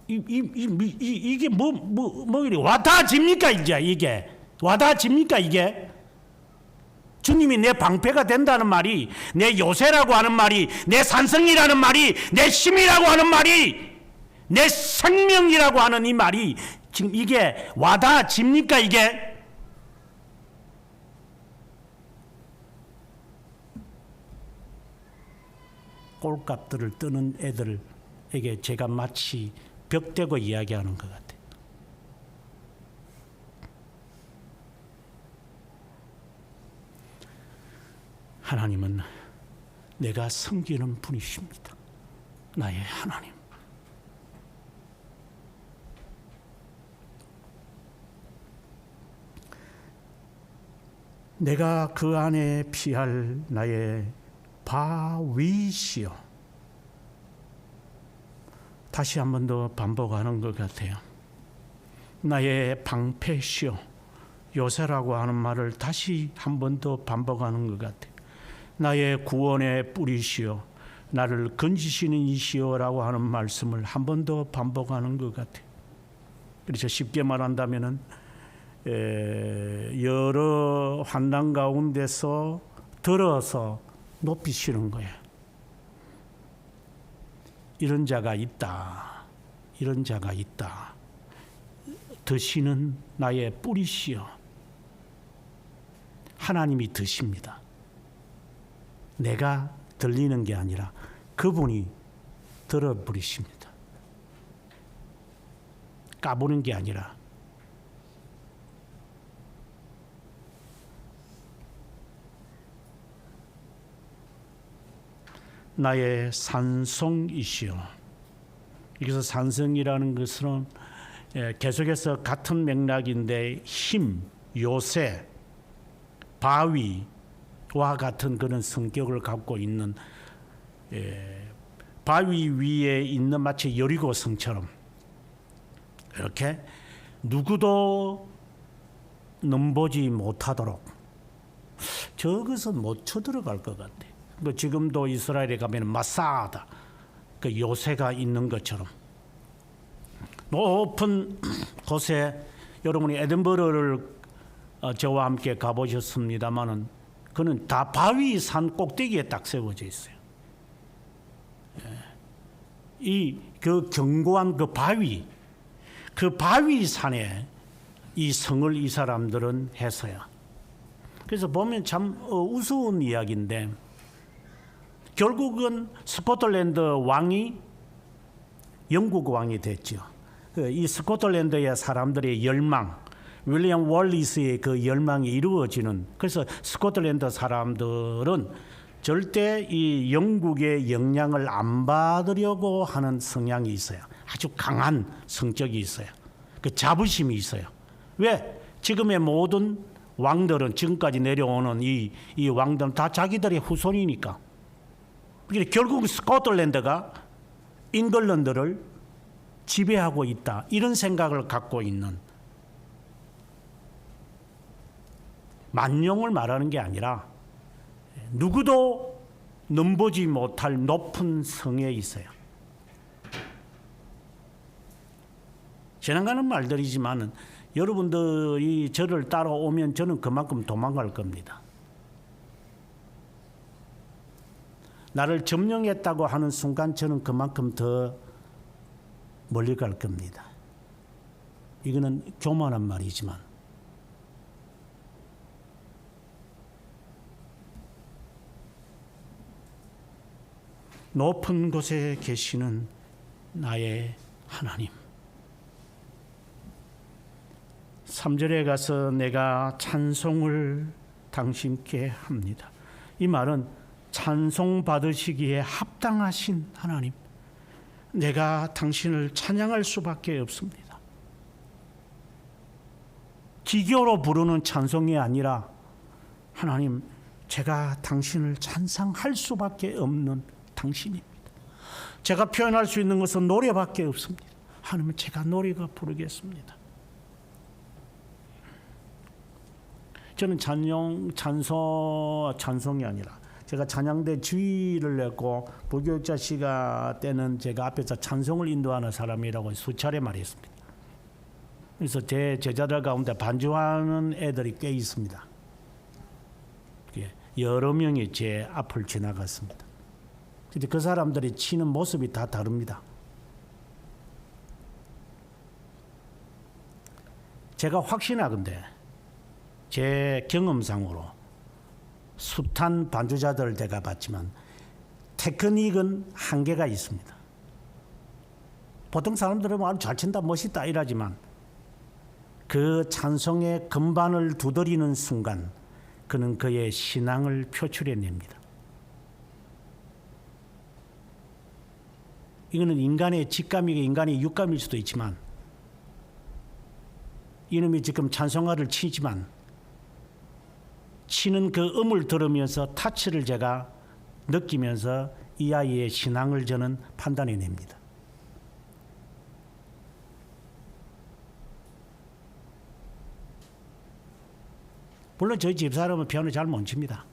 이게 뭐 이래 와닿아집니까 이제 이게 와닿아집니까 이게 주님이 내 방패가 된다는 말이 내 요새라고 하는 말이 내 산성이라는 말이 내 힘이라고 하는 말이 내 생명이라고 하는 이 말이 지금 이게 와닿아집니까 이게 꼴값들을 뜨는 애들에게 제가 마치 벽대고 이야기하는 것 같아요. 하나님은 내가 섬기는 분이십니다. 나의 하나님. 내가 그 안에 피할 나의 바위시여. 다시 한 번 더 반복하는 것 같아요. 나의 방패시여. 요새라고 하는 말을 다시 한 번 더 반복하는 것 같아요. 나의 구원의 뿌리시여. 나를 건지시는 이시여라고 하는 말씀을 한 번 더 반복하는 것 같아요. 그래서 쉽게 말한다면은 여러 환난 가운데서 들어서 높이시는 거예요. 이런 자가 있다. 이런 자가 있다. 드시는 나의 뿌리시여. 하나님이 드십니다. 내가 들리는 게 아니라 그분이 들어버리십니다. 까부는 게 아니라 나의 산성이시여. 여기서 산성이라는 것은 계속해서 같은 맥락인데 힘, 요새, 바위와 같은 그런 성격을 갖고 있는 바위 위에 있는 마치 여리고 성처럼 이렇게 누구도 넘보지 못하도록 저것은 못 쳐들어갈 것 같아. 지금도 이스라엘에 가면 마사다 그 요새가 있는 것처럼 높은 곳에 여러분이 에든버러를 저와 함께 가보셨습니다마는 그는 다 바위 산 꼭대기에 딱 세워져 있어요. 이 그 견고한 그 바위 산에 이 성을 이 사람들은 했어요. 그래서 보면 참 우스운 이야기인데 결국은 스코틀랜드 왕이 영국 왕이 됐죠. 이 스코틀랜드의 사람들의 열망, 윌리엄 월리스의 그 열망이 이루어지는, 그래서 스코틀랜드 사람들은 절대 이 영국의 영향을 안 받으려고 하는 성향이 있어요. 아주 강한 성격이 있어요. 그 자부심이 있어요. 왜? 지금의 모든 왕들은 지금까지 내려오는 이 왕들은 다 자기들의 후손이니까. 결국 스코틀랜드가 잉글랜드를 지배하고 있다. 이런 생각을 갖고 있는, 만용을 말하는 게 아니라 누구도 넘보지 못할 높은 성에 있어요. 지나가는 말들이지만 여러분들이 저를 따라오면 저는 그만큼 도망갈 겁니다. 나를 점령했다고 하는 순간 저는 그만큼 더 멀리 갈 겁니다. 이거는 교만한 말이지만 높은 곳에 계시는 나의 하나님. 3절에 가서 내가 찬송을 당신께 합니다. 이 말은 찬송 받으시기에 합당하신 하나님, 내가 당신을 찬양할 수밖에 없습니다. 비교로 부르는 찬송이 아니라 하나님, 제가 당신을 찬송할 수밖에 없는 당신입니다. 제가 표현할 수 있는 것은 노래밖에 없습니다. 하나님, 제가 노래가 부르겠습니다. 저는 찬송이 아니라 제가 찬양대 주의를 냈고 부교육자 시간 때는 제가 앞에서 찬송을 인도하는 사람이라고 수차례 말했습니다. 그래서 제 제자들 가운데 반주하는 애들이 꽤 있습니다. 여러 명이 제 앞을 지나갔습니다. 근데 그 사람들이 치는 모습이 다 다릅니다. 제가 확신하건대 제 경험상으로 숱한 반주자들을 제가 봤지만 테크닉은 한계가 있습니다. 보통 사람들은 아주 잘 친다, 멋있다 이러지만 그 찬송의 건반을 두드리는 순간 그는 그의 신앙을 표출해냅니다. 이거는 인간의 직감이고 인간의 육감일 수도 있지만 이놈이 지금 찬송가를 치지만 치는 그 음을 들으면서 타치를 제가 느끼면서 이 아이의 신앙을 저는 판단해냅니다. 물론 저희 집사람은 피아노 잘 못 칩니다.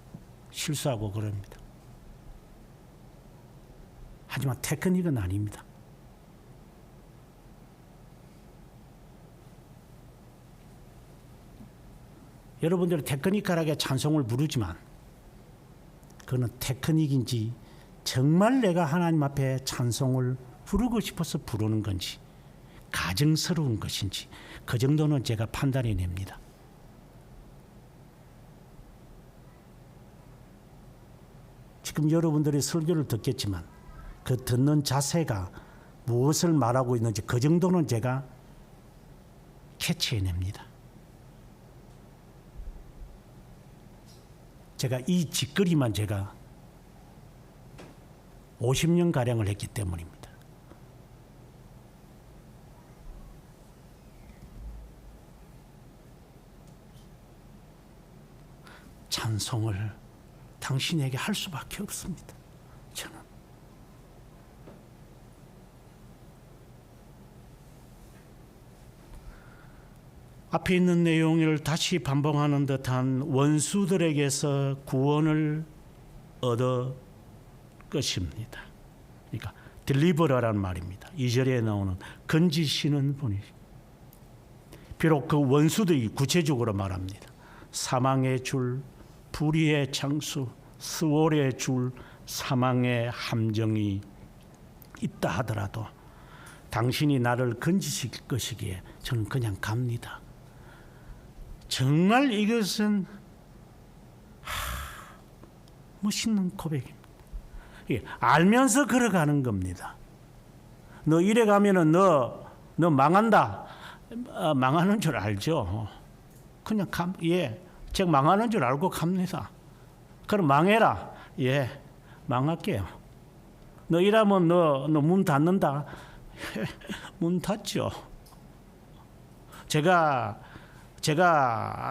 실수하고 그럽니다. 하지만 테크닉은 아닙니다. 여러분들은 테크니컬하게 찬송을 부르지만 그거는 테크닉인지 정말 내가 하나님 앞에 찬송을 부르고 싶어서 부르는 건지 가증스러운 것인지 그 정도는 제가 판단해냅니다. 지금 여러분들이 설교를 듣겠지만 그 듣는 자세가 무엇을 말하고 있는지 그 정도는 제가 캐치해냅니다. 제가 이 짓거리만 제가 50년가량을 했기 때문입니다. 찬송을 당신에게 할 수밖에 없습니다. 저는 앞에 있는 내용을 다시 반복하는 듯한 원수들에게서 구원을 얻을 것입니다. 그러니까 딜리버러라는 말입니다. 2절에 나오는 건지시는 분이 비록 그 원수들이 구체적으로 말합니다. 사망의 줄, 불의의 창수, 스월의 줄, 사망의 함정이 있다 하더라도 당신이 나를 건지실 것이기에 저는 그냥 갑니다. 정말 이것은 멋있는 고백입니다. 알면서 걸어가는 겁니다. 너 이래 가면은 너 망한다. 망하는 줄 알죠. 그냥 제가 망하는 줄 알고 갑니다. 그럼 망해라. 예, 망할게요. 너 이러면 너 문 닫는다. 문 닫죠. 제가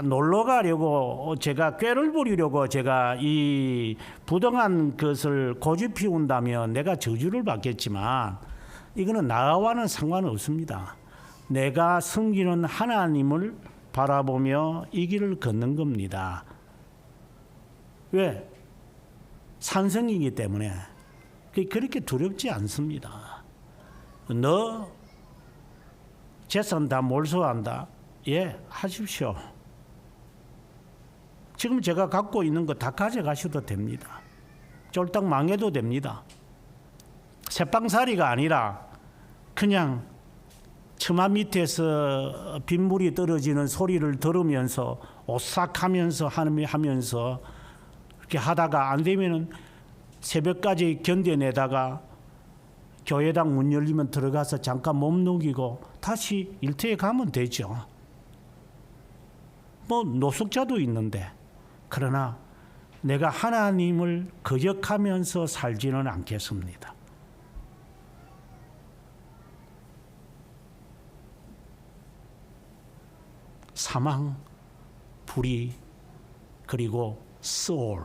놀러 가려고 제가 꾀를 부리려고 제가 이 부당한 것을 고집 피운다면 내가 저주를 받겠지만 이거는 나와는 상관없습니다. 내가 섬기는 하나님을 바라보며 이 길을 걷는 겁니다. 왜? 산성이기 때문에 그렇게 두렵지 않습니다. 너 재산 다 몰수한다. 예, 하십시오. 지금 제가 갖고 있는 거 다 가져가셔도 됩니다. 쫄딱 망해도 됩니다. 새빵살이가 아니라 그냥 처마 밑에서 빗물이 떨어지는 소리를 들으면서 오싹하면서 하면서 이렇게 하다가 안 되면은 새벽까지 견뎌내다가 교회당 문 열리면 들어가서 잠깐 몸 녹이고 다시 일터에 가면 되죠. 뭐 노숙자도 있는데 그러나 내가 하나님을 거역하면서 살지는 않겠습니다. 사망, 불의, 그리고 소울.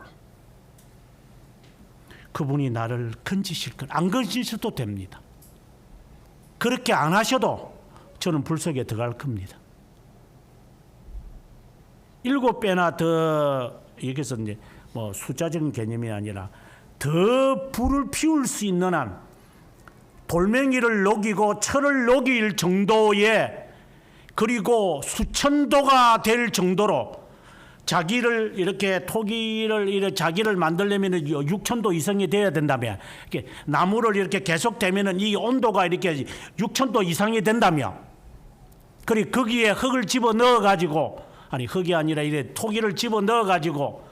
그분이 나를 건지실 것, 안 건지셔도 됩니다. 그렇게 안 하셔도 저는 불 속에 들어갈 겁니다. 7배나 더, 여기서 이제 뭐 숫자적인 개념이 아니라 더 불을 피울 수 있는 한 돌멩이를 녹이고 철을 녹일 정도의, 그리고 수천도가 될 정도로 자기를 이렇게 토기를 이렇게 자기를 만들려면 6,000도 이상이 돼야 된다며, 이렇게 나무를 이렇게 계속 되면은 이 온도가 이렇게 6,000도 이상이 된다며, 그리고 거기에 흙을 집어 넣어 가지고, 아니 흙이 아니라 이래 토기를 집어 넣어 가지고,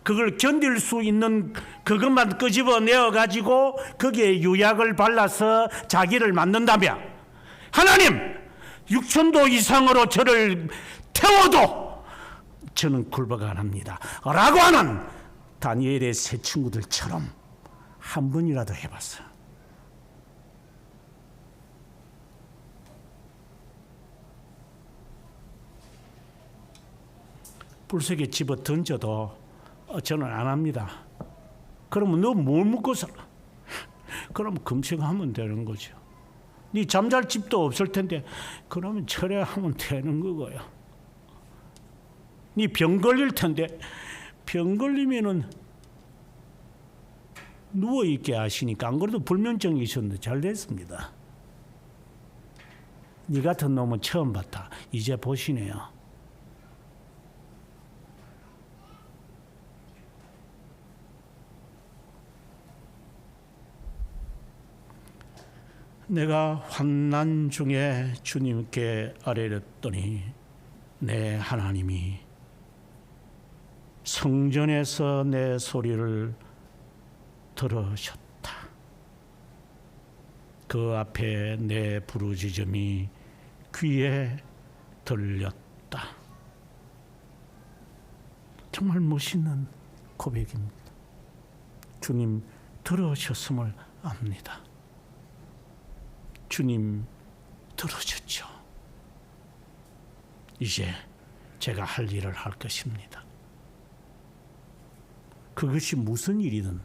그걸 견딜 수 있는 그것만 끄집어 내어 가지고 거기에 유약을 발라서 자기를 만든다며, 하나님 6,000도 이상으로 저를 태워도 저는 굴복 안 합니다 라고 하는 다니엘의 세 친구들처럼 한 번이라도 해봤어요. 불속에 집어 던져도 저는 안 합니다. 그러면 너 뭘 먹고 살아? 그러면 금식하면 되는 거죠. 네 잠잘 집도 없을 텐데 그러면 철회하면 되는 거고요. 네 병 걸릴 텐데 병 걸리면은 누워 있게 하시니까, 안 그래도 불면증이 있었는데 잘 됐습니다. 네 같은 놈은 처음 봤다. 이제 보시네요. 내가 환난 중에 주님께 아뢰렸더니 내 하나님이 성전에서 내 소리를 들으셨다. 그 앞에 내 부르짖음이 귀에 들렸다. 정말 멋있는 고백입니다. 주님 들으셨음을 압니다. 주님 들으셨죠. 이제 제가 할 일을 할 것입니다. 그것이 무슨 일이든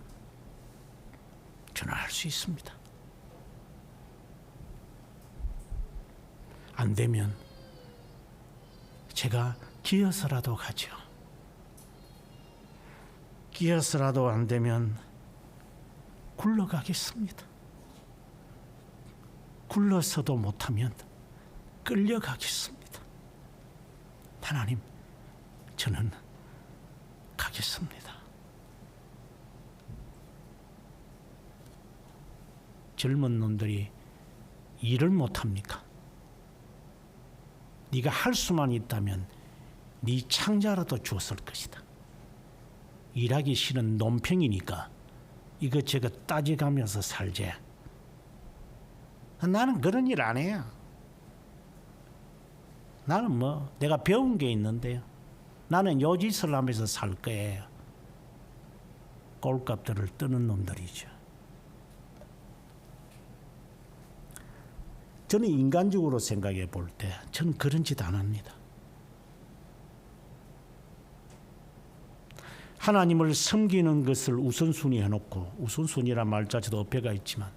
저는 할 수 있습니다. 안 되면 제가 기어서라도 가죠. 기어서라도 안 되면 굴러가겠습니다. 굴러서도 못하면 끌려가겠습니다. 하나님, 저는 가겠습니다. 젊은 놈들이 일을 못합니까? 네가 할 수만 있다면 네 창자라도 줬을 것이다. 일하기 싫은 논평이니까 이것저것 따져가면서 살지. 나는 그런 일 안 해요. 나는 뭐 내가 배운 게 있는데요. 나는 요 짓을 하면서 살 거예요. 꼴값들을 뜨는 놈들이죠. 저는 인간적으로 생각해 볼 때 저는 그런 짓 안 합니다. 하나님을 섬기는 것을 우선순위 해놓고, 우선순위란 말 자체도 어폐가 있지만,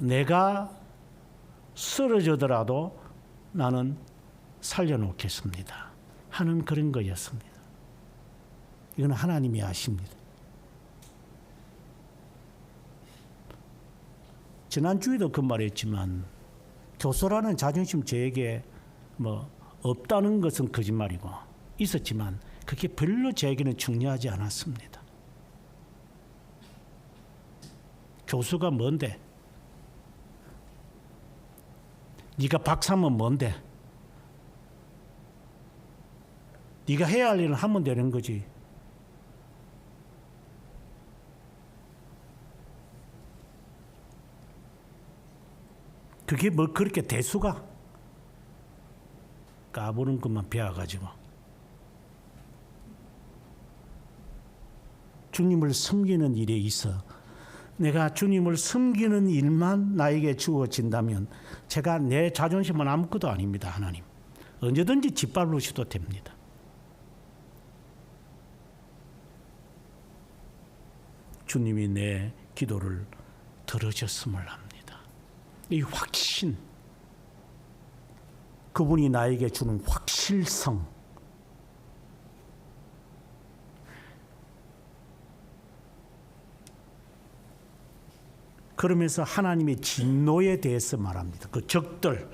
내가 쓰러지더라도 나는 살려놓겠습니다 하는 그런 거였습니다. 이건 하나님이 아십니다. 지난주에도 그 말했지만, 교수라는 자존심 저에게 뭐 없다는 것은 거짓말이고, 있었지만 그게 별로 저에게는 중요하지 않았습니다. 교수가 뭔데? 네가 박사면 뭔데? 네가 해야 할 일을 하면 되는 거지. 그게 뭐 그렇게 대수가 까부는 것만 배워가지고. 주님을 섬기는 일에 있어 내가 주님을 섬기는 일만 나에게 주어진다면 제가 내 자존심은 아무것도 아닙니다. 하나님 언제든지 짓밟으셔도 됩니다. 주님이 내 기도를 들으셨음을 합니다. 이 확신, 그분이 나에게 주는 확실성, 그러면서 하나님의 진노에 대해서 말합니다. 그 적들,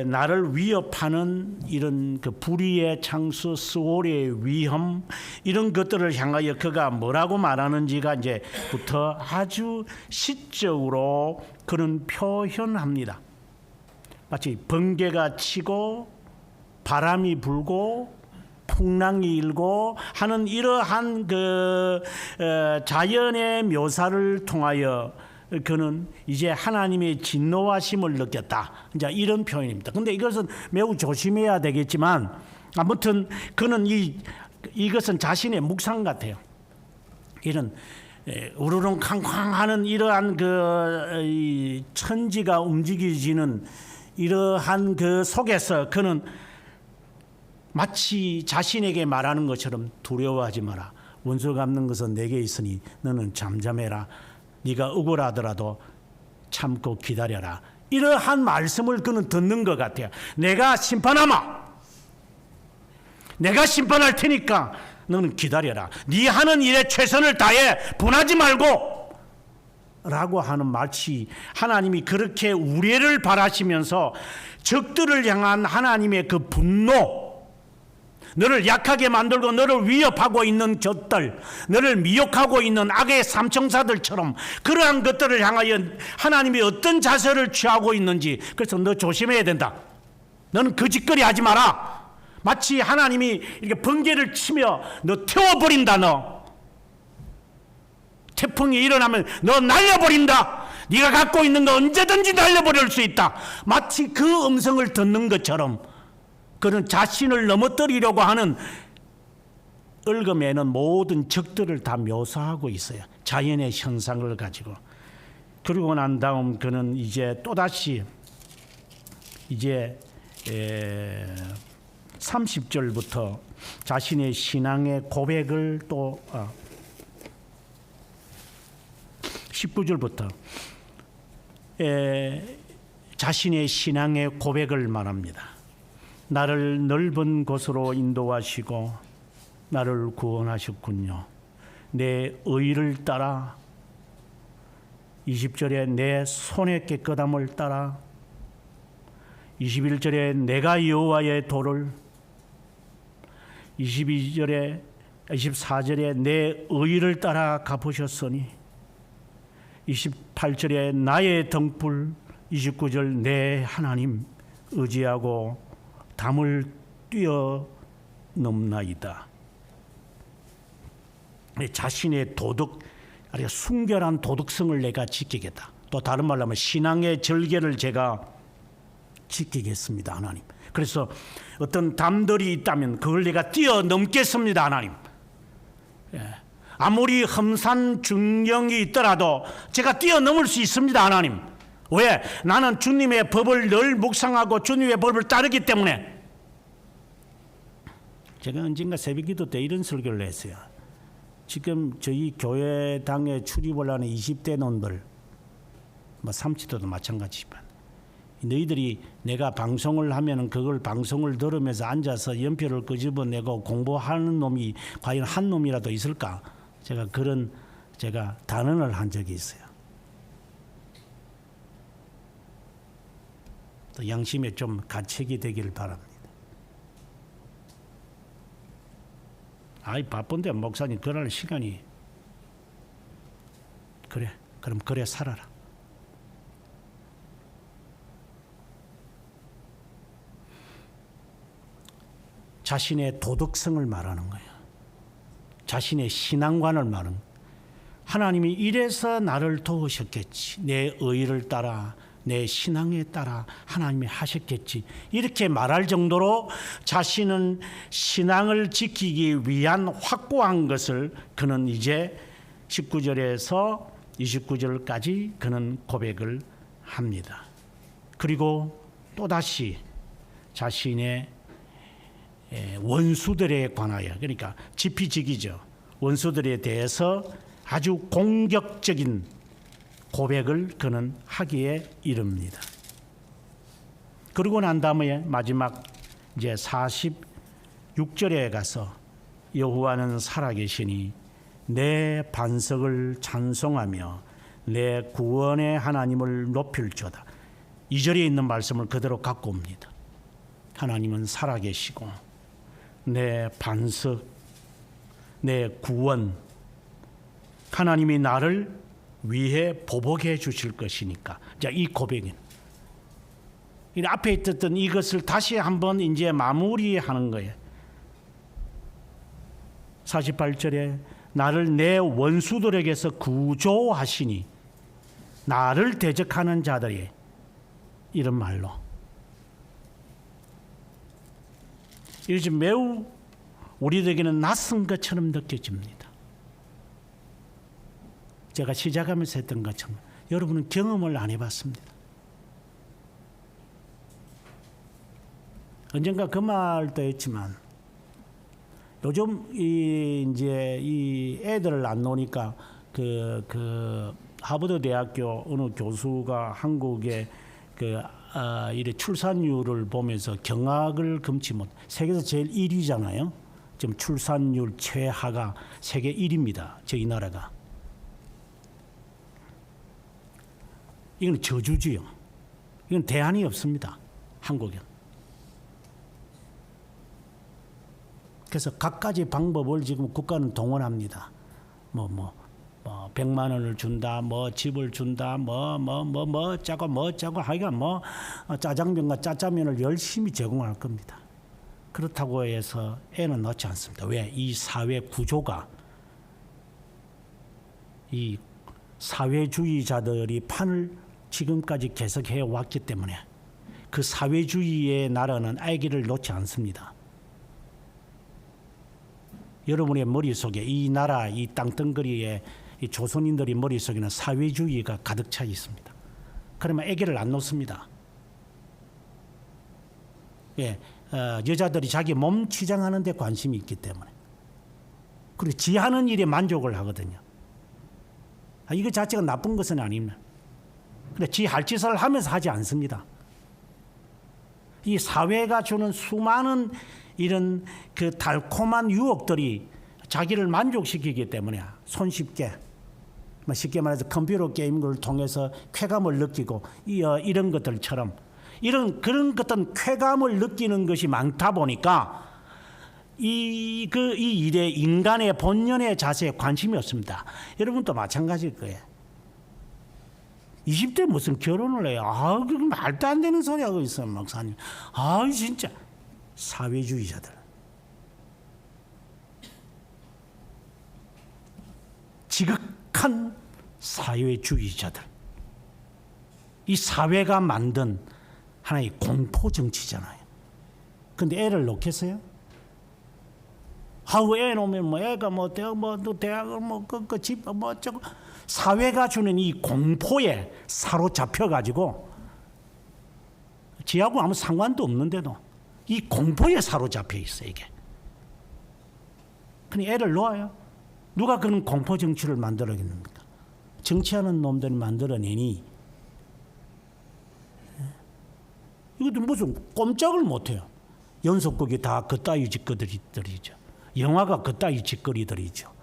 나를 위협하는 이런 그 불의의 창수, 스월의 위험, 이런 것들을 향하여 그가 뭐라고 말하는지가 이제부터 아주 시적으로 그런 표현합니다. 마치 번개가 치고 바람이 불고 풍랑이 일고 하는 이러한 그 자연의 묘사를 통하여 그는 이제 하나님의 진노하심을 느꼈다. 이제 이런 표현입니다. 근데 이것은 매우 조심해야 되겠지만 아무튼 그는 이것은 자신의 묵상 같아요. 이런 우르릉캉쾅하는 이러한 그 천지가 움직이지는 이러한 그 속에서 그는 마치 자신에게 말하는 것처럼 두려워하지 마라. 원수 갚는 것은 내게 있으니 너는 잠잠해라. 네가 억울하더라도 참고 기다려라. 이러한 말씀을 그는 듣는 것 같아요. 내가 심판하마. 내가 심판할 테니까 너는 기다려라. 네 하는 일에 최선을 다해 분하지 말고 라고 하는 마치 하나님이 그렇게 우레를 바라시면서 적들을 향한 하나님의 그 분노, 너를 약하게 만들고 너를 위협하고 있는 적들, 너를 미혹하고 있는 악의 삼총사들처럼 그러한 것들을 향하여 하나님이 어떤 자세를 취하고 있는지, 그래서 너 조심해야 된다. 너는 거짓거리 하지 마라. 마치 하나님이 이렇게 번개를 치며 너 태워버린다. 너 태풍이 일어나면 너 날려버린다. 네가 갖고 있는 거 언제든지 날려버릴 수 있다. 마치 그 음성을 듣는 것처럼 그는 자신을 넘어뜨리려고 하는 얽어매는 모든 적들을 다 묘사하고 있어요. 자연의 현상을 가지고. 그리고 난 다음 그는 이제 또다시 이제 30절부터 자신의 신앙의 고백을 또 19절부터 자신의 신앙의 고백을 말합니다. 나를 넓은 곳으로 인도하시고 나를 구원하셨군요. 내 의를 따라 20절에 내 손의 깨끗함을 따라 21절에 내가 여호와의 도를 24절에 내 의를 따라 갚으셨으니 28절에 나의 등불 29절 내 하나님 의지하고 담을 뛰어넘나이다. 자신의 도덕, 순결한 도덕성을 내가 지키겠다. 또 다른 말로 하면 신앙의 절개를 제가 지키겠습니다. 하나님. 그래서 어떤 담들이 있다면 그걸 내가 뛰어넘겠습니다. 하나님. 아무리 험산 중경이 있더라도 제가 뛰어넘을 수 있습니다. 하나님. 왜? 나는 주님의 법을 늘 묵상하고 주님의 법을 따르기 때문에. 제가 언젠가 새벽기도 때 이런 설교를 했어요. 지금 저희 교회당에 출입을 하는 20대 놈들, 30대도 마찬가지지만 너희들이 내가 방송을 하면 그걸 방송을 들으면서 앉아서 연표를 끄집어내고 공부하는 놈이 과연 한 놈이라도 있을까? 제가 단언을 한 적이 있어요. 또 양심에 좀 가책이 되길 바랍니다. 아이 바쁜데 목사님 그럴 시간이 그래 그럼 그래 살아라. 자신의 도덕성을 말하는 거예요. 자신의 신앙관을 말하는 거예요. 하나님이 이래서 나를 도우셨겠지. 내 의를 따라 내 신앙에 따라 하나님이 하셨겠지. 이렇게 말할 정도로 자신은 신앙을 지키기 위한 확고한 것을 그는 이제 19절에서 29절까지 그는 고백을 합니다. 그리고 또다시 자신의 원수들에 관하여, 그러니까 지피지기죠. 원수들에 대해서 아주 공격적인 고백을 그는 하기에 이릅니다. 그러고 난 다음에 마지막 이제 46절에 가서 여호와는 살아계시니 내 반석을 찬송하며 내 구원의 하나님을 높일조다. 2절에 있는 말씀을 그대로 갖고 옵니다. 하나님은 살아계시고 내 반석, 내 구원, 하나님이 나를 위해 보복해 주실 것이니까. 자, 이 고백은 앞에 있었던 이것을 다시 한번 이제 마무리하는 거예요. 48절에 나를 내 원수들에게서 구조하시니 나를 대적하는 자들이, 이런 말로 이것이 매우 우리에게는 낯선 것처럼 느껴집니다. 제가 시작하면서 했던 것처럼 여러분은 경험을 안 해봤습니다. 언젠가 그 말도 했지만 요즘 이제 이 애들을 안 놓으니까 그 하버드 대학교 어느 교수가 한국의 이래 출산율을 보면서 경악을 금치 못. 세계에서 제일 1위잖아요. 지금 출산율 최하가 세계 1위입니다. 저희 나라가. 이건 저주지요. 이건 대안이 없습니다. 한국엔. 그래서 각가지 방법을 지금 국가는 동원합니다. 100만 원을 준다, 집을 준다, 짜고 하여간 짜장면과 짜짜면을 열심히 제공할 겁니다. 그렇다고 해서 애는 넣지 않습니다. 왜? 이 사회 구조가, 이 사회주의자들이 판을 지금까지 계속해 왔기 때문에 그 사회주의의 나라는 아기를 놓지 않습니다. 여러분의 머릿속에, 이 나라, 이 땅덩어리에 이 조선인들의 머릿속에는 사회주의가 가득 차 있습니다. 그러면 아기를 안 놓습니다. 예, 여자들이 자기 몸 치장하는 데 관심이 있기 때문에. 그리고 지 하는 일에 만족을 하거든요. 이거 자체가 나쁜 것은 아닙니다. 근데 지 할 짓을 하면서 하지 않습니다. 이 사회가 주는 수많은 이런 그 달콤한 유혹들이 자기를 만족시키기 때문에 손쉽게, 쉽게 말해서 컴퓨터 게임을 통해서 쾌감을 느끼고 이런 것들처럼 그런 것들 쾌감을 느끼는 것이 많다 보니까 이 일에 인간의 본연의 자세에 관심이 없습니다. 여러분도 마찬가지일 거예요. 20대 무슨 결혼을 해요? 그 말도 안 되는 소리 하고 있어요, 목사님. 진짜 사회주의자들. 지극한 사회주의자들. 이 사회가 만든 하나의 공포 정치잖아요. 근데 애를 놓겠어요? 애 놓으면 애가 대학을 집 어쩌고, 사회가 주는 이 공포에 사로잡혀 가지고 지하고 아무 상관도 없는데도 이 공포에 사로잡혀 있어 이게. 근데 애를 놓아요. 누가 그런 공포 정치를 만들어내겠습니까? 정치하는 놈들이 만들어내니 이것도 무슨 꼼짝을 못해요. 연속극이 다 그따위 짓거리들이죠. 영화가 그따위 짓거리들이죠.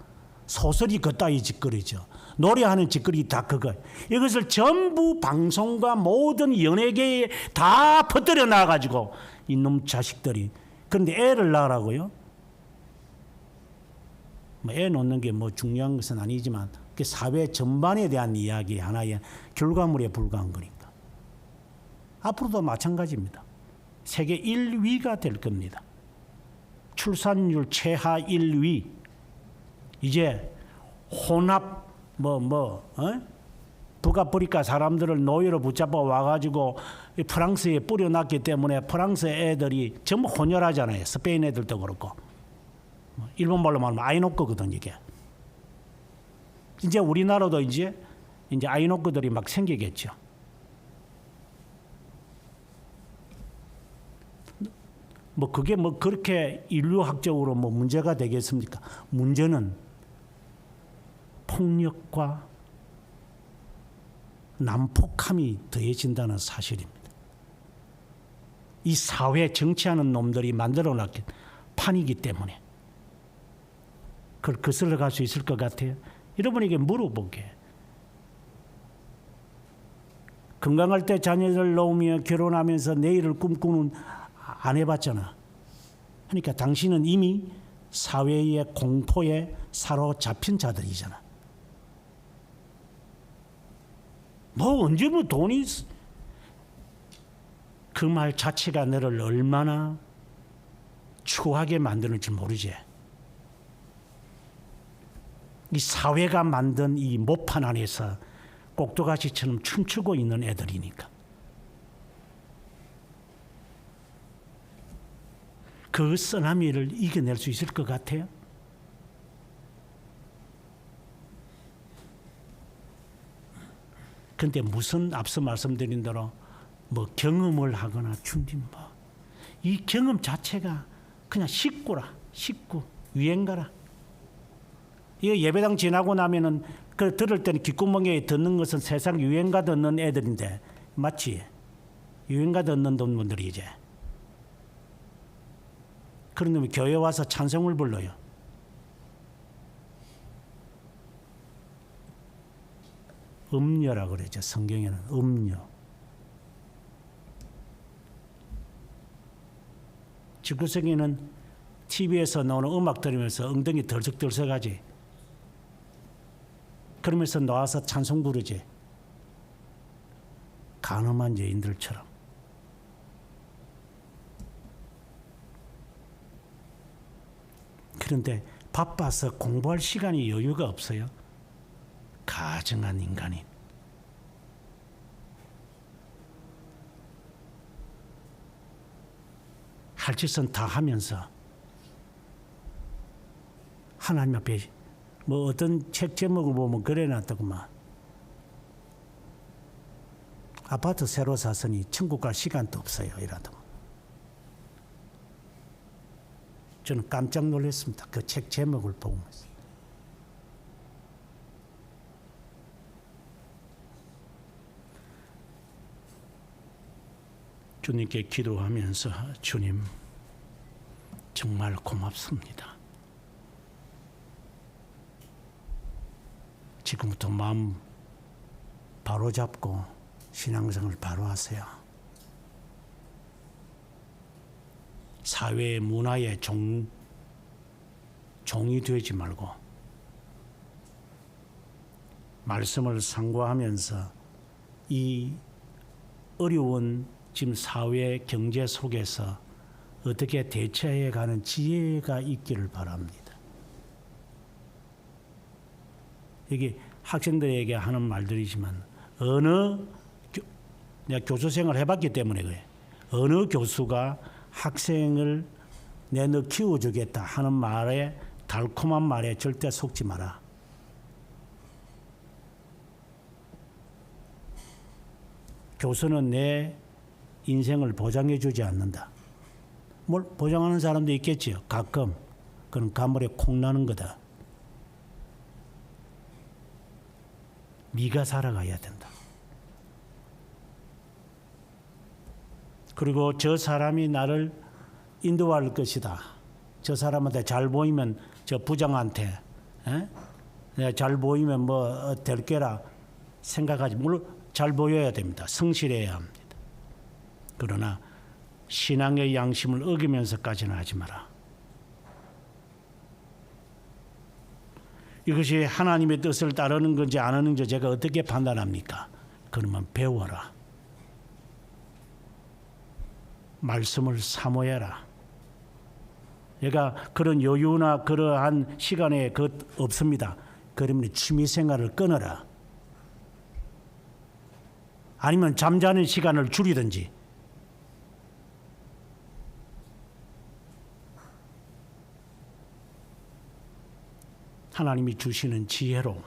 소설이 그따위 짓거리죠. 노래하는 짓거리 다 그거. 이것을 전부 방송과 모든 연예계에 다 퍼뜨려 놔가지고 이놈 자식들이. 그런데 애를 낳으라고요? 애 놓는 게 중요한 것은 아니지만 그 사회 전반에 대한 이야기 하나의 결과물에 불과한 거니까. 앞으로도 마찬가지입니다. 세계 1위가 될 겁니다. 출산율 최하 1위. 이제 혼합 북아프리카 사람들을 노예로 붙잡아 와가지고 프랑스에 뿌려놨기 때문에 프랑스 애들이 전부 혼혈하잖아요. 스페인 애들도 그렇고. 일본말로 말하면 아이노크거든 이게. 이제 우리나라도 이제 이제 아이노크들이 막 생기겠죠. 뭐 그게 뭐 그렇게 인류학적으로 뭐 문제가 되겠습니까? 문제는 폭력과 난폭함이 더해진다는 사실입니다. 이 사회 정치하는 놈들이 만들어놨기 판이기 때문에 그걸 거슬러 갈 수 있을 것 같아요. 여러분에게 물어보게. 건강할 때 자녀를 낳으며 결혼하면서 내일을 꿈꾸는 안 해봤잖아. 그러니까 당신은 이미 사회의 공포에 사로잡힌 자들이잖아. 뭐 언제 뭐 돈이 그 말 자체가 너를 얼마나 추하게 만드는지 모르지. 이 사회가 만든 이 모판 안에서 꼭두가시처럼 춤추고 있는 애들이니까. 그 쓰나미를 이겨낼 수 있을 것 같아요? 근데 무슨 앞서 말씀드린 대로 뭐 경험을 하거나 준비 이 경험 자체가 그냥 식구라, 식구, 유행가라. 이 예배당 지나고 나면은 그 들을 때는 귓구멍에 듣는 것은 세상 유행가 듣는 애들인데 맞지? 유행가 듣는 분들이 이제 그런 놈이 교회 와서 찬송을 불러요. 음녀라 그러죠. 성경에는 음녀. 집구석에는 TV에서 나오는 음악 들으면서 엉덩이 덜썩덜썩하지. 그러면서 나와서 찬송 부르지. 간음한 여인들처럼. 그런데 바빠서 공부할 시간이 여유가 없어요. 가증한 인간인. 할 짓은 다 하면서 하나님 앞에 뭐 어떤 책 제목을 보면 그래 놨더구만. 아파트 새로 샀으니 천국 갈 시간도 없어요. 이라더만. 저는 깜짝 놀랐습니다. 그 책 제목을 보면서. 주님께 기도하면서 주님 정말 고맙습니다. 지금부터 마음 바로잡고 신앙생활을 바로 하세요. 사회의 문화의 종이 되지 말고 말씀을 상고하면서 이 어려운 지금 사회 경제 속에서 어떻게 대처해 가는 지혜가 있기를 바랍니다. 이게 학생들에게 하는 말들이지만 내가 교수 생활을 해봤기 때문에 그래. 어느 교수가 학생을 너 키워주겠다 하는 말에 달콤한 말에 절대 속지 마라. 교수는 내 인생을 보장해 주지 않는다. 뭘 보장하는 사람도 있겠지요. 가끔. 그건 가물에 콩 나는 거다. 네가 살아가야 된다. 그리고 저 사람이 나를 인도할 것이다. 저 사람한테 잘 보이면 저 부장한테 내가 잘 보이면 뭐 될 게라 생각하지. 물론 잘 보여야 됩니다. 성실해야 합니다. 그러나 신앙의 양심을 어기면서까지는 하지 마라. 이것이 하나님의 뜻을 따르는 건지 안 하는 건지 제가 어떻게 판단합니까? 그러면 배워라. 말씀을 사모해라. 얘가 그런 여유나 그러한 시간에 없습니다. 그러면 취미생활을 끊어라. 아니면 잠자는 시간을 줄이든지. 하나님이 주시는 지혜로